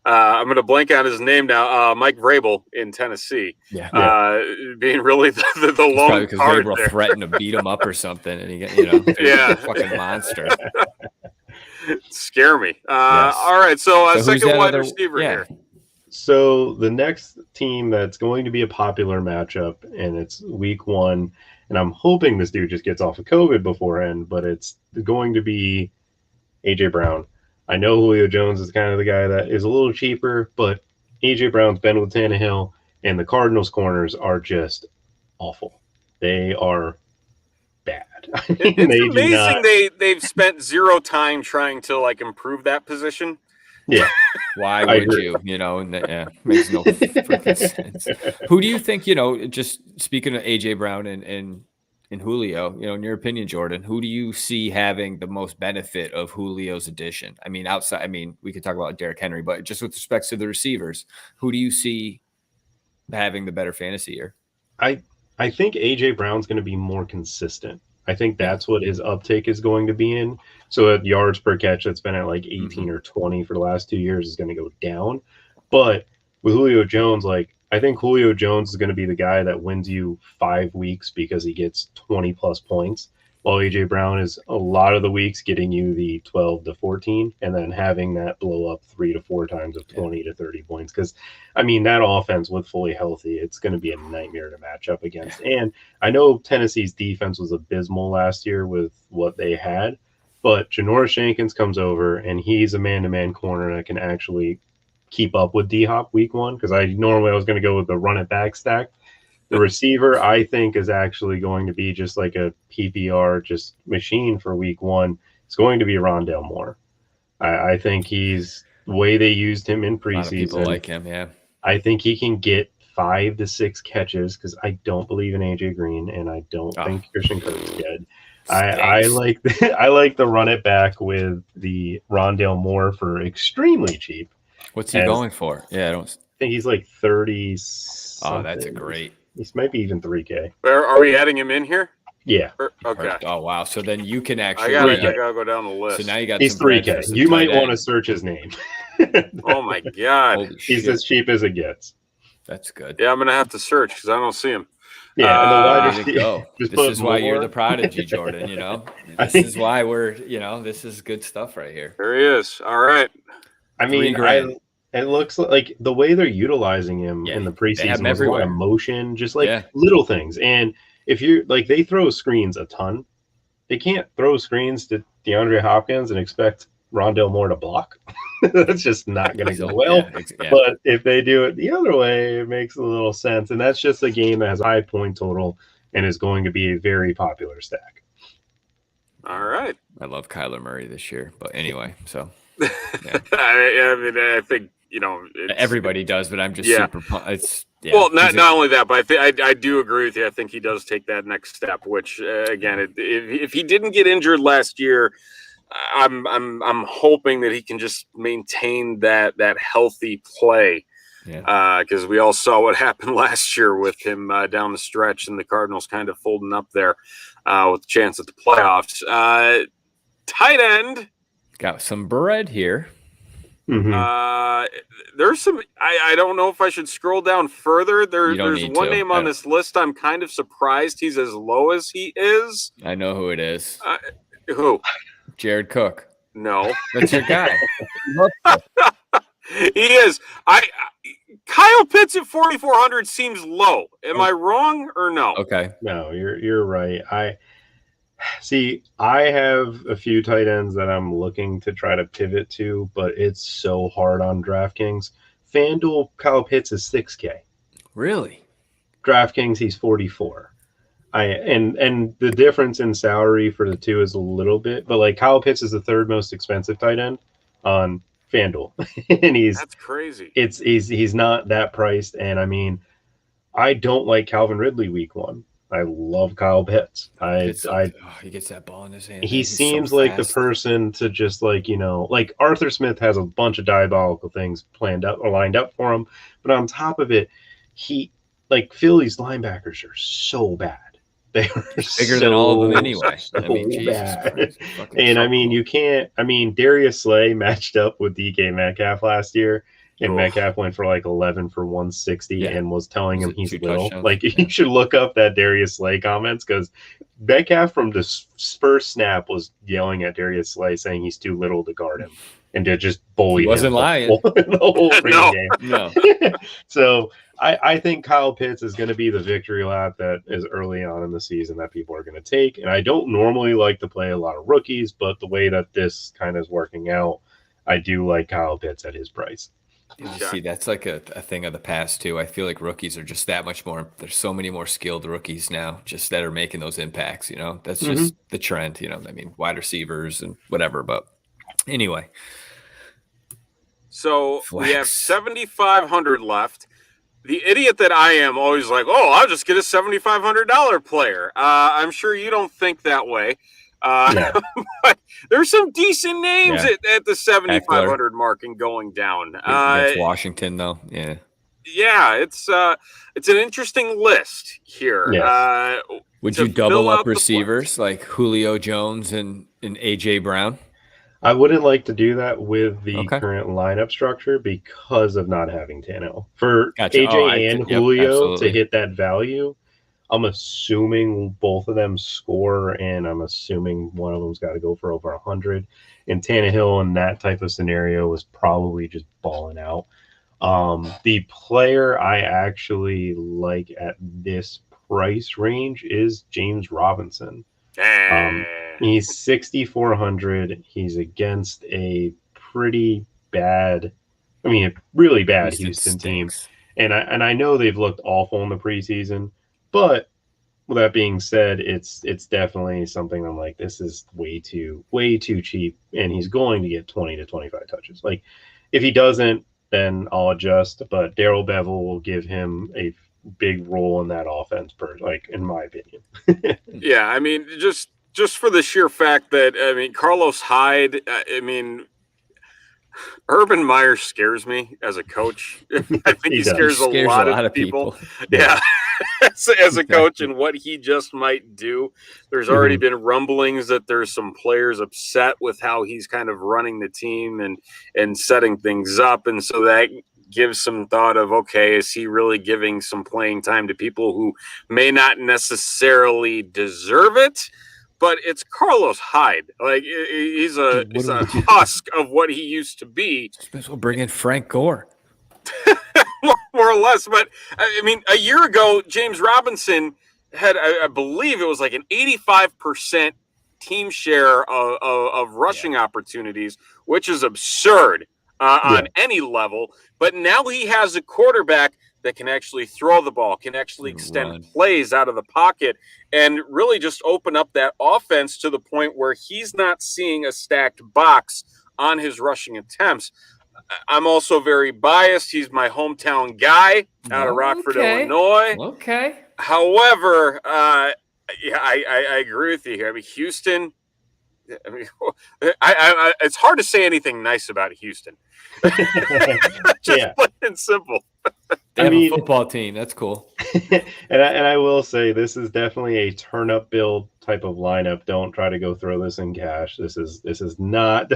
I'm going to blank on his name now. Mike Vrabel in Tennessee, being really the lone card there. Vrabel threatened to beat him up or something, and he got a fucking monster. Scare me. All right, so second wide receiver here. So the next team that's going to be a popular matchup, and it's week 1, and I'm hoping this dude just gets off of COVID beforehand, but it's going to be AJ Brown. I know Julio Jones is kind of the guy that is a little cheaper, but A.J. Brown's been with Tannehill, and the Cardinals' corners are just awful. They are bad. It's amazing they've spent zero time trying to improve that position. Yeah. Why would you? Makes no freaking sense. Who do you think, just speaking of A.J. Brown and in Julio, in your opinion, Jordan, who do you see having the most benefit of Julio's addition? I mean, we could talk about Derrick Henry, but just with respect to the receivers, who do you see having the better fantasy year? I think AJ Brown's going to be more consistent. I think that's what his uptake is going to be in. So at yards per catch, that's been at like 18 or 20 for the last 2 years, is going to go down. But with Julio Jones, I think Julio Jones is going to be the guy that wins you 5 weeks because he gets 20 plus points, while AJ Brown is a lot of the weeks getting you the 12 to 14 and then having that blow up 3 to 4 times of 20 to 30 points. Because, that offense with fully healthy, it's going to be a nightmare to match up against. And I know Tennessee's defense was abysmal last year with what they had, but Janoris Jenkins comes over and he's a man-to-man corner that can actually keep up with D-Hop week 1, because I was going to go with the run it back stack. The receiver, I think, is actually going to be just like a PPR just machine for week 1. It's going to be Rondale Moore. I think he's the way they used him in preseason. A lot of people like him, yeah. I think he can get 5 to 6 catches because I don't believe in AJ Green and I don't think Christian Kirk's good. I like the run it back with the Rondale Moore for extremely cheap. What's he going for? Yeah, I think he's like 30. Oh, that's a great. He might be even $3K. Are we adding him in here? Yeah. Okay. Oh wow. So then you can actually. I gotta go down the list. So now you got. He's $3K. You might want to search his name. Oh my god. He's as cheap as it gets. That's good. Yeah, I'm gonna have to search because I don't see him. Yeah, and go. This is why you're the prodigy, Jordan. This is why we're. This is good stuff right here. There he is. All right. It looks like the way they're utilizing him in the preseason was a lot of motion, just little things. And if you're they throw screens a ton, they can't throw screens to DeAndre Hopkins and expect Rondale Moore to block. That's just not going to go well. But if they do it the other way, it makes a little sense. And that's just a game that has a high point total and is going to be a very popular stack. All right. I love Kyler Murray this year, but anyway, so. Yeah. I think everybody does, but I'm just super pumped. Well, not only that, but I do agree with you. I think he does take that next step. Which again, if he didn't get injured last year, I'm hoping that he can just maintain that healthy play. Because we all saw what happened last year with him down the stretch, and the Cardinals kind of folding up there with a chance at the playoffs. Tight end. Got some bread here. Mm-hmm. There's some. I don't know if I should scroll down further. There's one name on this list. I'm kind of surprised he's as low as he is. I know who it is. Who? Jared Cook. No, that's your guy. He is. Kyle Pitts at 4,400 seems low. Am I wrong or no? Okay. No, you're right. I have a few tight ends that I'm looking to try to pivot to, but it's so hard on DraftKings. FanDuel, Kyle Pitts is 6K. Really? DraftKings, he's 44. And the difference in salary for the two is a little bit, but Kyle Pitts is the third most expensive tight end on FanDuel, and that's crazy. He's not that priced, and I don't like Calvin Ridley week 1. I love Kyle Pitts. He gets that ball in his hand. He seems like the person to just Arthur Smith has a bunch of diabolical things lined up for him, but on top of it, Philly's linebackers are so bad. They are bigger than all of them anyway. So bad. And you can't. Darius Slay matched up with DK Metcalf last year. And Metcalf went for 11 for 160 and was telling him he's little. You should look up that Darius Slay comments, because Metcalf from the first snap was yelling at Darius Slay saying he's too little to guard him and to just bully him. Wasn't lying. The whole game. No. So I think Kyle Pitts is going to be the victory lap that is early on in the season that people are going to take. And I don't normally like to play a lot of rookies, but the way that this kind of is working out, I do like Kyle Pitts at his price. See, that's a thing of the past too. I feel like rookies are just that much more. There's so many more skilled rookies now, just that are making those impacts. That's just the trend. Wide receivers and whatever. But anyway, so we have 7,500 left. the idiot that I am always like, oh, I'll just get a $7,500 player. I'm sure you don't think that way. No. But there's some decent names Yeah. at the 7,500 mark and going down. Against Washington, though. Yeah. Yeah, it's an interesting list here. Yes. Would you double up receivers like Julio Jones and A.J. Brown? I wouldn't like to do that with the current lineup structure because of not having Tannehill. For AJ and Julio to hit that value, I'm assuming both of them score, and I'm assuming one of them's got to go for over 100. And Tannehill in that type of scenario was probably just balling out. The player I actually like at this price range is James Robinson. He's 6,400. He's against a pretty bad, a really bad Houston team. And I know they've looked awful in the preseason, but with that being said, it's definitely something I'm like, this is way too cheap, and he's going to get 20 to 25 touches. Like, if he doesn't, then I'll adjust, but Darrell Bevel will give him a big role in that offense, in my opinion. Yeah, just for the sheer fact that, Carlos Hyde, Urban Meyer scares me as a coach. I think he scares a lot of people. Yeah. As a coach and what he just might do. There's already been rumblings that there's some players upset with how he's kind of running the team and setting things up. And so that gives some thought of, okay, is he really giving some playing time to people who may not necessarily deserve it? But it's Carlos Hyde. Like, he's a husk of what he used to be. We'll bring in Frank Gore. More or less. But, a year ago, James Robinson had, I believe it was like an 85% team share of rushing opportunities, which is absurd on any level. But now he has a quarterback that can actually throw the ball, can actually extend plays out of the pocket, and really just open up that offense to the point where he's not seeing a stacked box on his rushing attempts. I'm also very biased. He's my hometown guy out of Rockford, Illinois. Okay. However, I agree with you here. Houston, it's hard to say anything nice about Houston. Just plain and simple. They have a football team. That's cool. and I will say, this is definitely a turn-up build type of lineup. Don't try to go throw this in cash. This is not.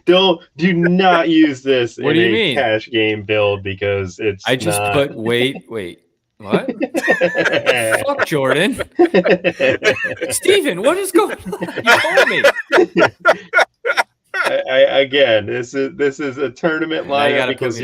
Do not use this in a cash game build, because it's. I just put wait. What? Fuck Jordan. Steven, what is going on? You told me. Again, this is a tournament lineup because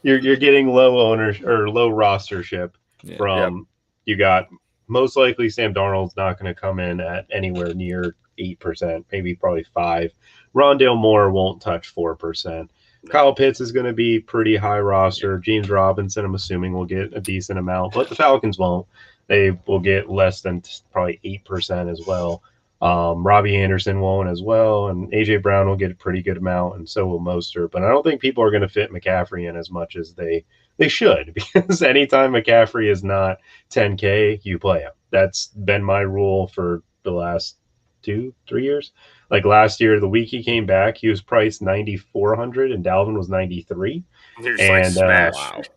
you're getting low owners or low rostership from. You got most likely Sam Darnold's not going to come in at anywhere near 8%, maybe probably 5%. Rondale Moore won't touch 4%. Kyle Pitts is going to be pretty high roster. James Robinson, I'm assuming, will get a decent amount, but the Falcons won't. They will get less than probably 8% as well. Robbie Anderson won't as well, and AJ Brown will get a pretty good amount, and so will Mostert. But I don't think people are going to fit McCaffrey in as much as they should, because anytime McCaffrey is not 10K, you play him. That's been my rule for the last 2-3 years. Like last year, the week he came back, he was priced 9,400, and Dalvin was 93. And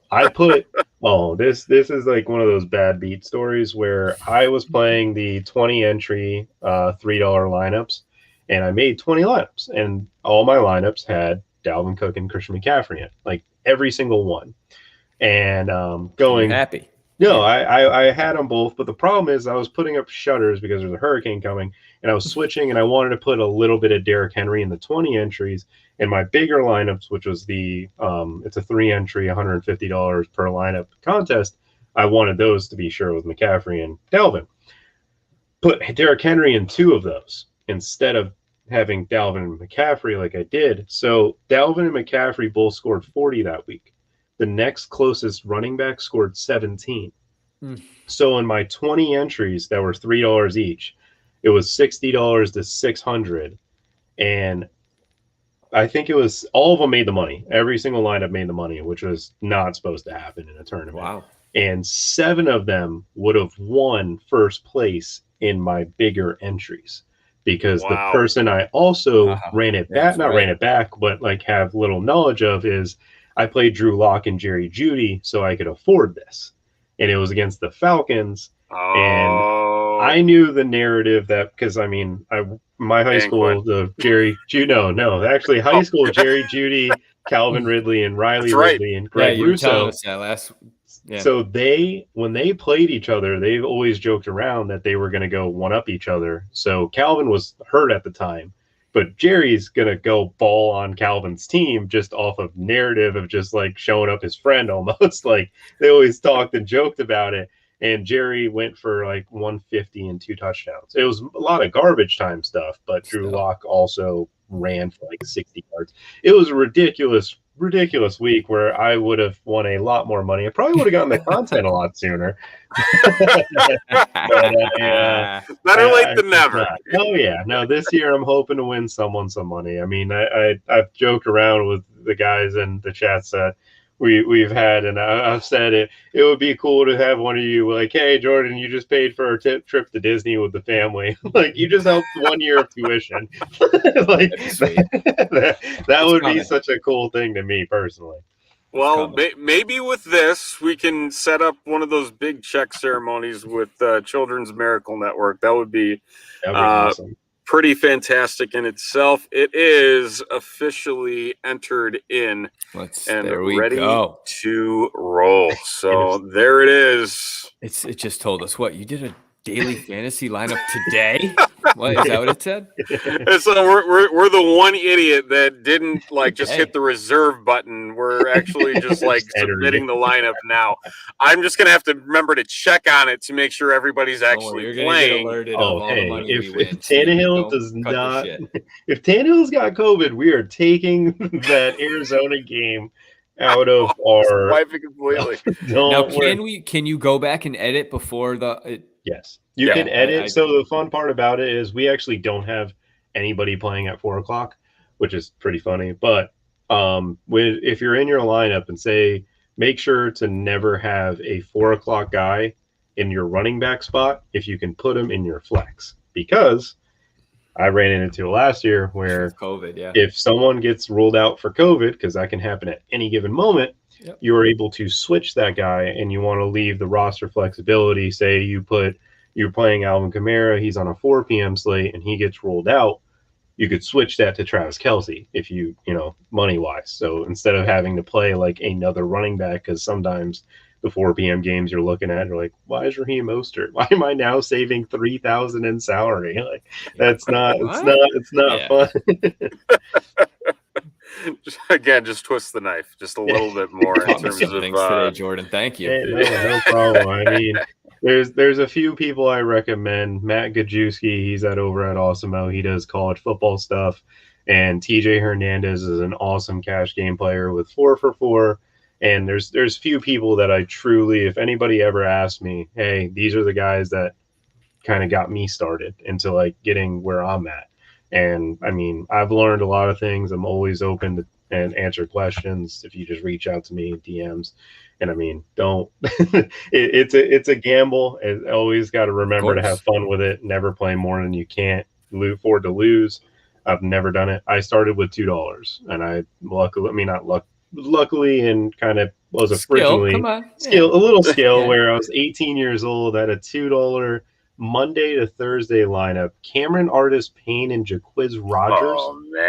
I put this is like one of those bad beat stories where I was playing the 20 entry $3 lineups, and I made 20 lineups, and all my lineups had Dalvin Cook and Christian McCaffrey in it, like every single one. And going happy. No, I had them both, but the problem is I was putting up shutters because there's a hurricane coming, and I was switching, and I wanted to put a little bit of Derrick Henry in the 20 entries, and my bigger lineups, which was the it's a 3-entry, $150 per lineup contest. I wanted those to be sure with McCaffrey and Dalvin. Put Derrick Henry in 2 of those instead of having Dalvin and McCaffrey like I did. So Dalvin and McCaffrey both scored 40 that week. The next closest running back scored 17. So in my 20 entries that were $3 each, it was $60 to $600. And I think it was all of them made the money. Every single lineup made the money, which was not supposed to happen in a tournament. Wow. And 7 of them would have won first place in my bigger entries because the person I also ran it back, ran it back, but like have little knowledge of is I played Drew Lock and Jerry Jeudy so I could afford this. And it was against the Falcons. And I knew the narrative that, because I mean, my high school, the Jerry, actually high school, Jerry Jeudy, Calvin Ridley, and Riley Ridley, and Greg Russo. So when they played each other, they've always joked around that they were going to go one up each other. So Calvin was hurt at the time, but Jerry's going to go ball on Calvin's team just off of narrative of just like showing up his friend almost. Like they always talked and joked about it. And Jerry went for like 150 and 2 touchdowns. It was a lot of garbage time stuff, but Drew Lock also ran for like 60 yards. It was a ridiculous week where I would have won a lot more money. I probably would have gotten the content a lot sooner. Better late than never. Oh yeah, no. This year I'm hoping to win someone some money. I mean, I've joked around with the guys in the chats that we've had, and I've said it would be cool to have one of you like, hey Jordan, you just paid for a trip to Disney with the family. Like you just helped 1 year of tuition. Like that would be such a cool thing to me personally. Well, maybe with this we can set up one of those big check ceremonies with Children's Miracle Network. That would be awesome. Pretty fantastic in itself. It is officially entered in and ready to roll. So there it is. It just told us what you did a daily fantasy lineup today. What is that? What it said? So we're the one idiot that didn't like just hit the reserve button. We're actually just like submitting the lineup now. I'm just gonna have to remember to check on it to make sure everybody's actually playing. If Tannehill does not, if Tannehill's got COVID, we are taking that Arizona game out of our wiping completely. Now, can you go back and edit before Yes, you can edit. So the fun part about it is we actually don't have anybody playing at 4:00, which is pretty funny. But if you're in your lineup and say, make sure to never have a 4:00 guy in your running back spot if you can put him in your flex, because I ran into it last year where COVID, if someone gets ruled out for COVID, because that can happen at any given moment, you are able to switch that guy, and you want to leave the roster flexibility. Say you're playing Alvin Kamara, he's on a 4 p.m. slate, and he gets ruled out. You could switch that to Travis Kelce if you money wise. So instead of having to play like another running back, because sometimes the 4 p.m. games you're looking at, you're like, why is Raheem Mostert? Why am I now saving $3,000 in salary? Like that's not it's not fun. Again, just twist the knife just a little bit more in terms of today, Jordan. Thank you. Hey, no problem. I mean, there's a few people I recommend. Matt Gajewski, he's over at Awesomeo. He does college football stuff, and TJ Hernandez is an awesome cash game player with 4 for 4. And there's few people that I truly, if anybody ever asked me, hey, these are the guys that kind of got me started into like getting where I'm at. And I mean, I've learned a lot of things. I'm always open to and answer questions if you just reach out to me in DMs. And I mean, don't it's a gamble. And always got to remember to have fun with it. Never play more than you can't afford to lose. I've never done it. I started with $2, and I luckily and kind of was originally a little skill where I was 18 years old at a $2 Monday to Thursday lineup. Cameron Artis-Payne and Jaquiz Rogers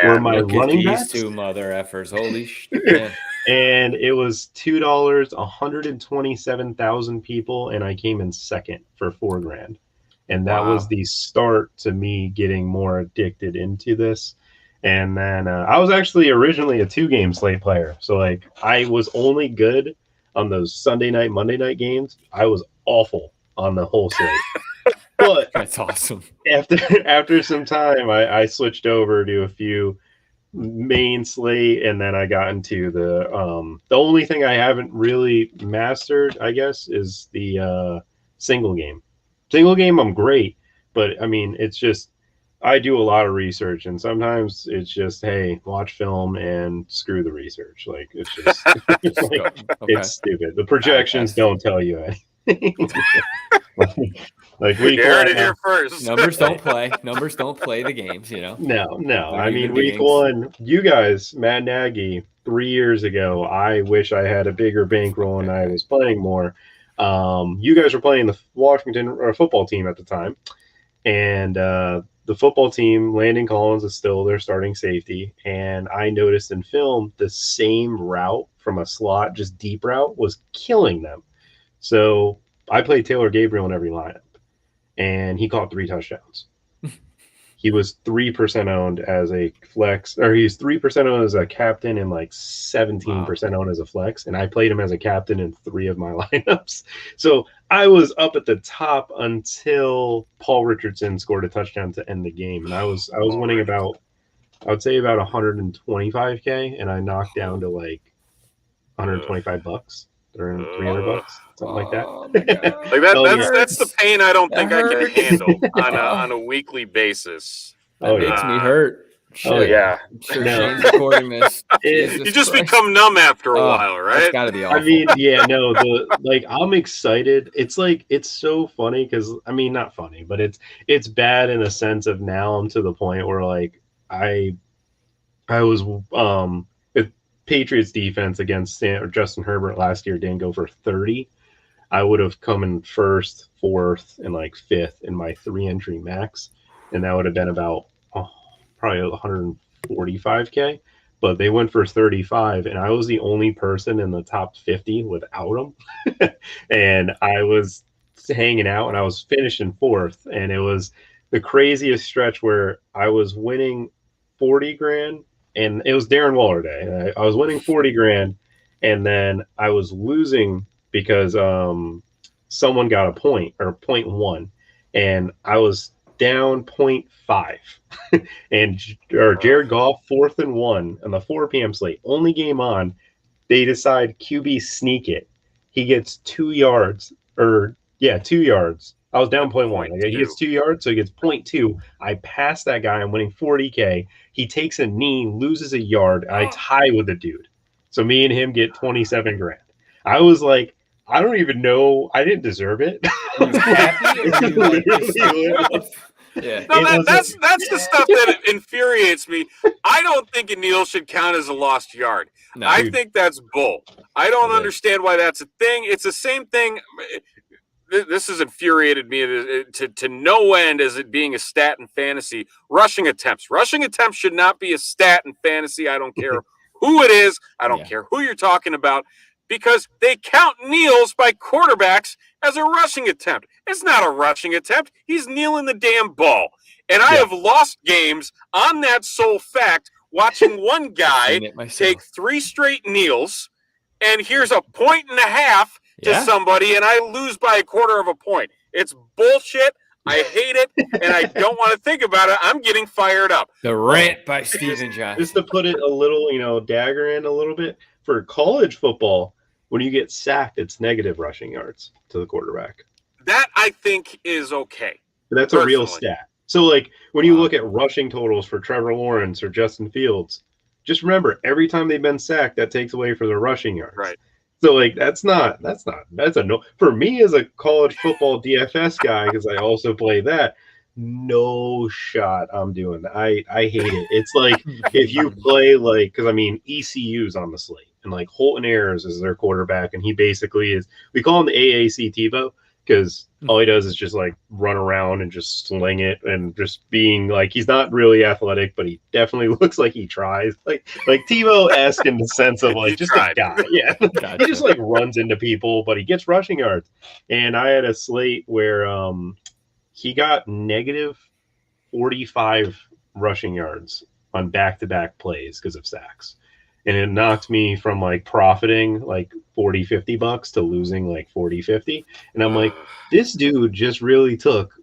were my running backs. These two mother effers. Holy shit. And it was $2, 127,000 people, and I came in second for $4,000. And that was the start to me getting more addicted into this. And then I was actually originally a 2-game slate player. So like I was only good on those Sunday night, Monday night games. I was awful on the whole slate. But that's awesome. After some time, I switched over to a few main slate, and then I got into the only thing I haven't really mastered, I guess, is the single game. Single game, I'm great, but I mean, it's just I do a lot of research, and sometimes it's just, hey, watch film and screw the research. Like, it's just it's stupid. The projections don't tell you anything. Like you heard it here first. Numbers don't play. Numbers don't play the games, you know. No. I mean, week one, you guys, Matt Nagy, 3 years ago. I wish I had a bigger bankroll and I was playing more. You guys were playing the Washington football team at the time, and the football team, Landon Collins is still their starting safety, and I noticed in film the same route from a slot, just deep route, was killing them. So I played Taylor Gabriel in every lineup, and he caught 3 touchdowns. He was 3% owned as a flex, or he's 3% owned as a captain and like 17% owned as a flex. And I played him as a captain in 3 of my lineups. So I was up at the top until Paul Richardson scored a touchdown to end the game. And I was winning about, I would say about 125K, and I knocked down to like $125 or $300, something like that. Like that's the pain I don't think I can handle on a weekly basis. That makes me hurt. Shit. Oh yeah, I'm sure Shane's recording this. You just become numb after a while, right? It's gotta be awful. I mean, yeah, no, I'm excited. It's like, it's so funny because, I mean, not funny, but it's bad in a sense of now I'm to the point where like I was Patriots defense against Justin Herbert last year didn't go for 30. I would have come in first, fourth, and like fifth in my 3-entry max, and that would have been about probably 145K. But they went for 35, and I was the only person in the top 50 without them. And I was hanging out, and I was finishing fourth, and it was the craziest stretch where I was winning 40 grand. And it was Darren Waller day. I was winning 40 grand, and then I was losing because someone got a point or 0.1, and I was down 0.5. And Jared Goff, 4th and 1 on the 4 p.m. slate, only game on. They decide QB sneak it. He gets 2 yards, 2 yards. I was down 0.1. He gets 2 yards, so he gets 0.2. I pass that guy. I'm winning 40K. He takes a knee, loses a yard. I tie with the dude. So me and him get 27 grand. I was like, I don't even know. I didn't deserve it. Are you happy? Yeah. No, that's the stuff that infuriates me. I don't think a kneel should count as a lost yard. No, I think that's bull. I don't understand why that's a thing. It's the same thing. This has infuriated me to no end as it being a stat in fantasy. Rushing attempts should not be a stat in fantasy. I don't care who it is. I don't care who you're talking about, because they count kneels by quarterbacks as a rushing attempt. It's not a rushing attempt. He's kneeling the damn ball. And I have lost games on that sole fact, watching one guy take 3 straight kneels, and here's a 1.5 to somebody, and I lose by 1/4 of a point. It's bullshit. I hate it, and I don't want to think about it. I'm getting fired up. The rant by Stephen and Jackle. Just to put it a little, dagger in a little bit, for college football, when you get sacked, it's negative rushing yards to the quarterback. That, I think, is okay. That's a real stat. So, like, when you look at rushing totals for Trevor Lawrence or Justin Fields, just remember, every time they've been sacked, that takes away for their rushing yards. Right. So, like, that's a no. For me as a college football DFS guy, because I also play that, no shot I'm doing that. I hate it. It's like if you play, like, because, I mean, ECU's on the slate, and, like, Holton Ayers is their quarterback, and he basically is, we call him the AAC TiVo, because all he does is just like run around and just sling it, and just being like, he's not really athletic, but he definitely looks like he tries, like TiVo-esque in the sense of like just a guy. Yeah, gotcha. He just like runs into people, but he gets rushing yards. And I had a slate where he got negative 45 rushing yards on back-to-back plays because of sacks. And it knocked me from like profiting like $40-50 to losing like $40-50. And I'm like, this dude just really took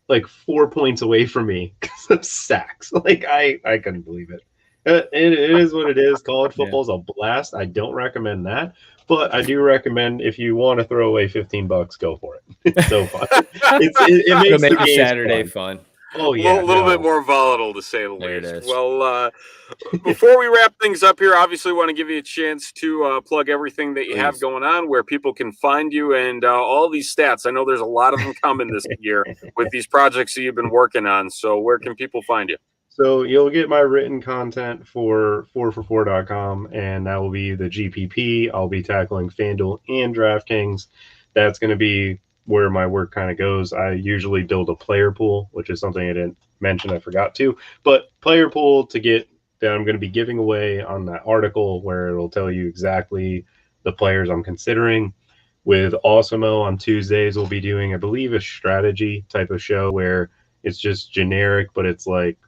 like 4 points away from me because of sacks. Like I couldn't believe it. It is what it is. College football is a blast. I don't recommend that, but I do recommend if you want to throw away $15, go for it. It's so fun. It makes the Saturday fun. Oh A yeah, little bit more volatile, to say the There it least. is. Well, before we wrap things up here, obviously want to give you a chance to plug everything that you have Please. going on, where people can find you, and all these stats. I know there's a lot of them coming this year with these projects that you've been working on. So where can people find you? So you'll get my written content for 4for4.com, and that will be the GPP. I'll be tackling FanDuel and DraftKings. That's going to be where my work kind of goes. I usually build a player pool, which is something I didn't mention, I forgot to. But player pool to get that I'm going to be giving away on that article, where it'll tell you exactly the players I'm considering. With Awesomeo on Tuesdays, we'll be doing, I believe, a strategy type of show where it's just generic, but it's like,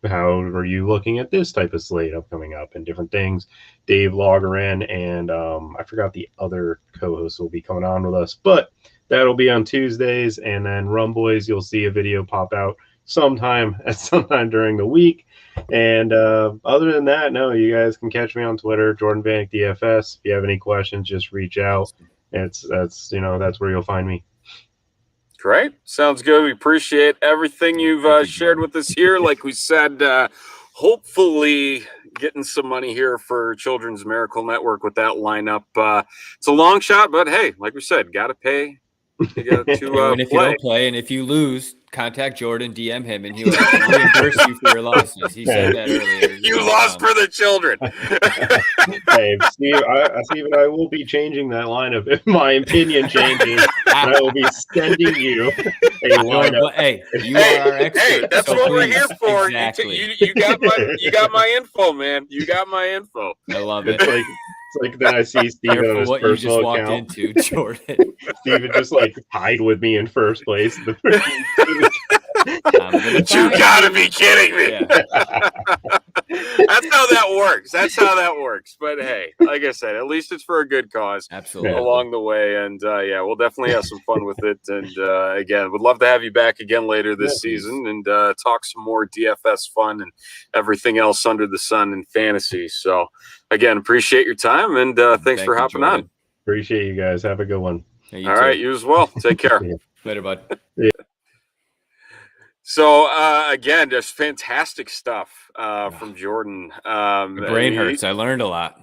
how are you looking at this type of slate coming up and different things? Dave Logaran and I forgot the other co-hosts will be coming on with us, but that'll be on Tuesdays. And then Rumboyz, you'll see a video pop out sometime during the week. And other than that, no, you guys can catch me on Twitter, Jordan Vanek DFS. If you have any questions, just reach out. That's where you'll find me. Great. Sounds good. We appreciate everything you've shared with us here. Like we said, hopefully getting some money here for Children's Miracle Network with that lineup. It's a long shot, but hey, like we said, got to pay. You got to and if you don't play, and if you lose, contact Jordan, DM him, and he'll reimburse you for your losses. He said that earlier. You lost for the children. Hey, Stephen, I will be changing that lineup if my opinion changes. I will be sending you a lineup. Hey, you are our expert. Hey, that's so what we're please. here for. Exactly. You got my info, man. You got my info. I love It's it. like then I see Stephen on his what you just personal walked account. into, Jordan. Stephen just tied with me in first place. You gotta be kidding me. Yeah. That's how that works. But hey, like I said, at least it's for a good cause. Absolutely. Along the way. And we'll definitely have some fun with it. And again, would love to have you back again later this season and talk some more DFS fun and everything else under the sun in fantasy. So again, appreciate your time, and thanks for hopping on. Appreciate you guys. Have a good one. All right, you as well. Take care. Later, bud. So again, just fantastic stuff from Jordan. My brain hurts. I learned a lot.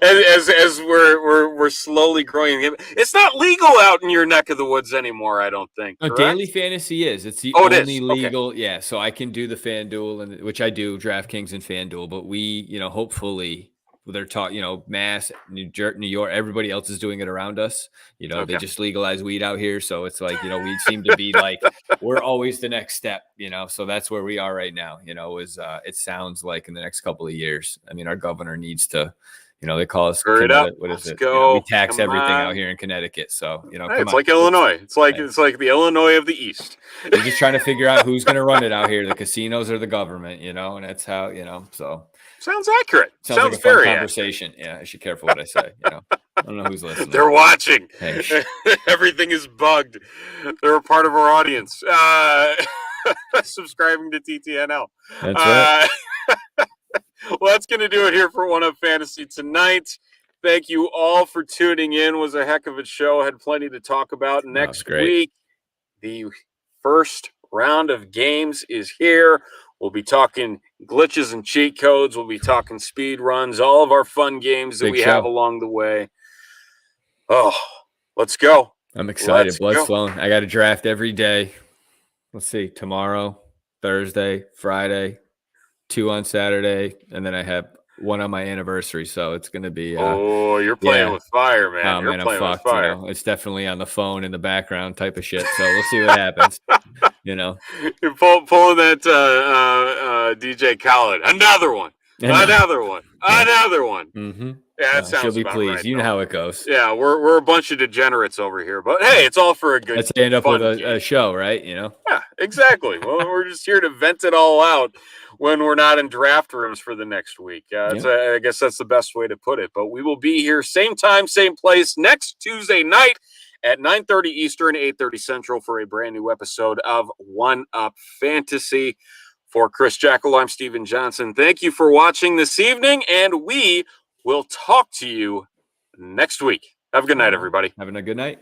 as we're slowly growing, it's not legal out in your neck of the woods anymore, I don't think. No, daily fantasy is. It's the only legal. Okay. Yeah, so I can do the FanDuel, which I do, DraftKings and FanDuel. But we, hopefully they're talking, Mass, New York, everybody else is doing it around us. They just legalize weed out here. So it's like, we seem to be like, we're always the next step, so that's where we are right now, it sounds like in the next couple of years. I mean, our governor needs to, they call us, what is it? Go. We tax everything out here in Connecticut. So, hey, it's like Illinois. It's like the Illinois of the East. We're just trying to figure out who's going to run it out here, the casinos or the government, and that's how, so. Sounds accurate. Sounds like a fun conversation. Accurate. Yeah, I should be careful what I say. I don't know who's listening. They're watching. Hey. Everything is bugged. They're a part of our audience. Subscribing to TTNL. That's right. Well, that's going to do it here for One Up Fantasy tonight. Thank you all for tuning in. It was a heck of a show. Had plenty to talk about. Next week, the first round of games is here. We'll be talking glitches and cheat codes. We'll be talking speed runs, all of our fun games that we have along the way. Oh, let's go. I'm excited. Blood's flowing. I got a draft every day. Let's see. Tomorrow, Thursday, Friday, 2 on Saturday, and then I have 1 on my anniversary. So it's going to be. You're playing with fire, man. Oh, you're man, playing I'm fucked. With fire. It's definitely on the phone in the background type of shit. So we'll see what happens. You're pulling that DJ Khaled. Another one. Mm-hmm. Yeah, that sounds she'll be about pleased. Right, you know how it goes. Yeah, we're a bunch of degenerates over here, but hey, it's all for a good. Let's end up with a show, right? Yeah, exactly. Well, we're just here to vent it all out when we're not in draft rooms for the next week. I guess that's the best way to put it. But we will be here same time, same place next Tuesday night at 9:30 Eastern, 8:30 Central for a brand new episode of One Up Fantasy. For Chris Jackle, I'm Stephen Johnson. Thank you for watching this evening, and we will talk to you next week. Have a good night, everybody. Having a good night.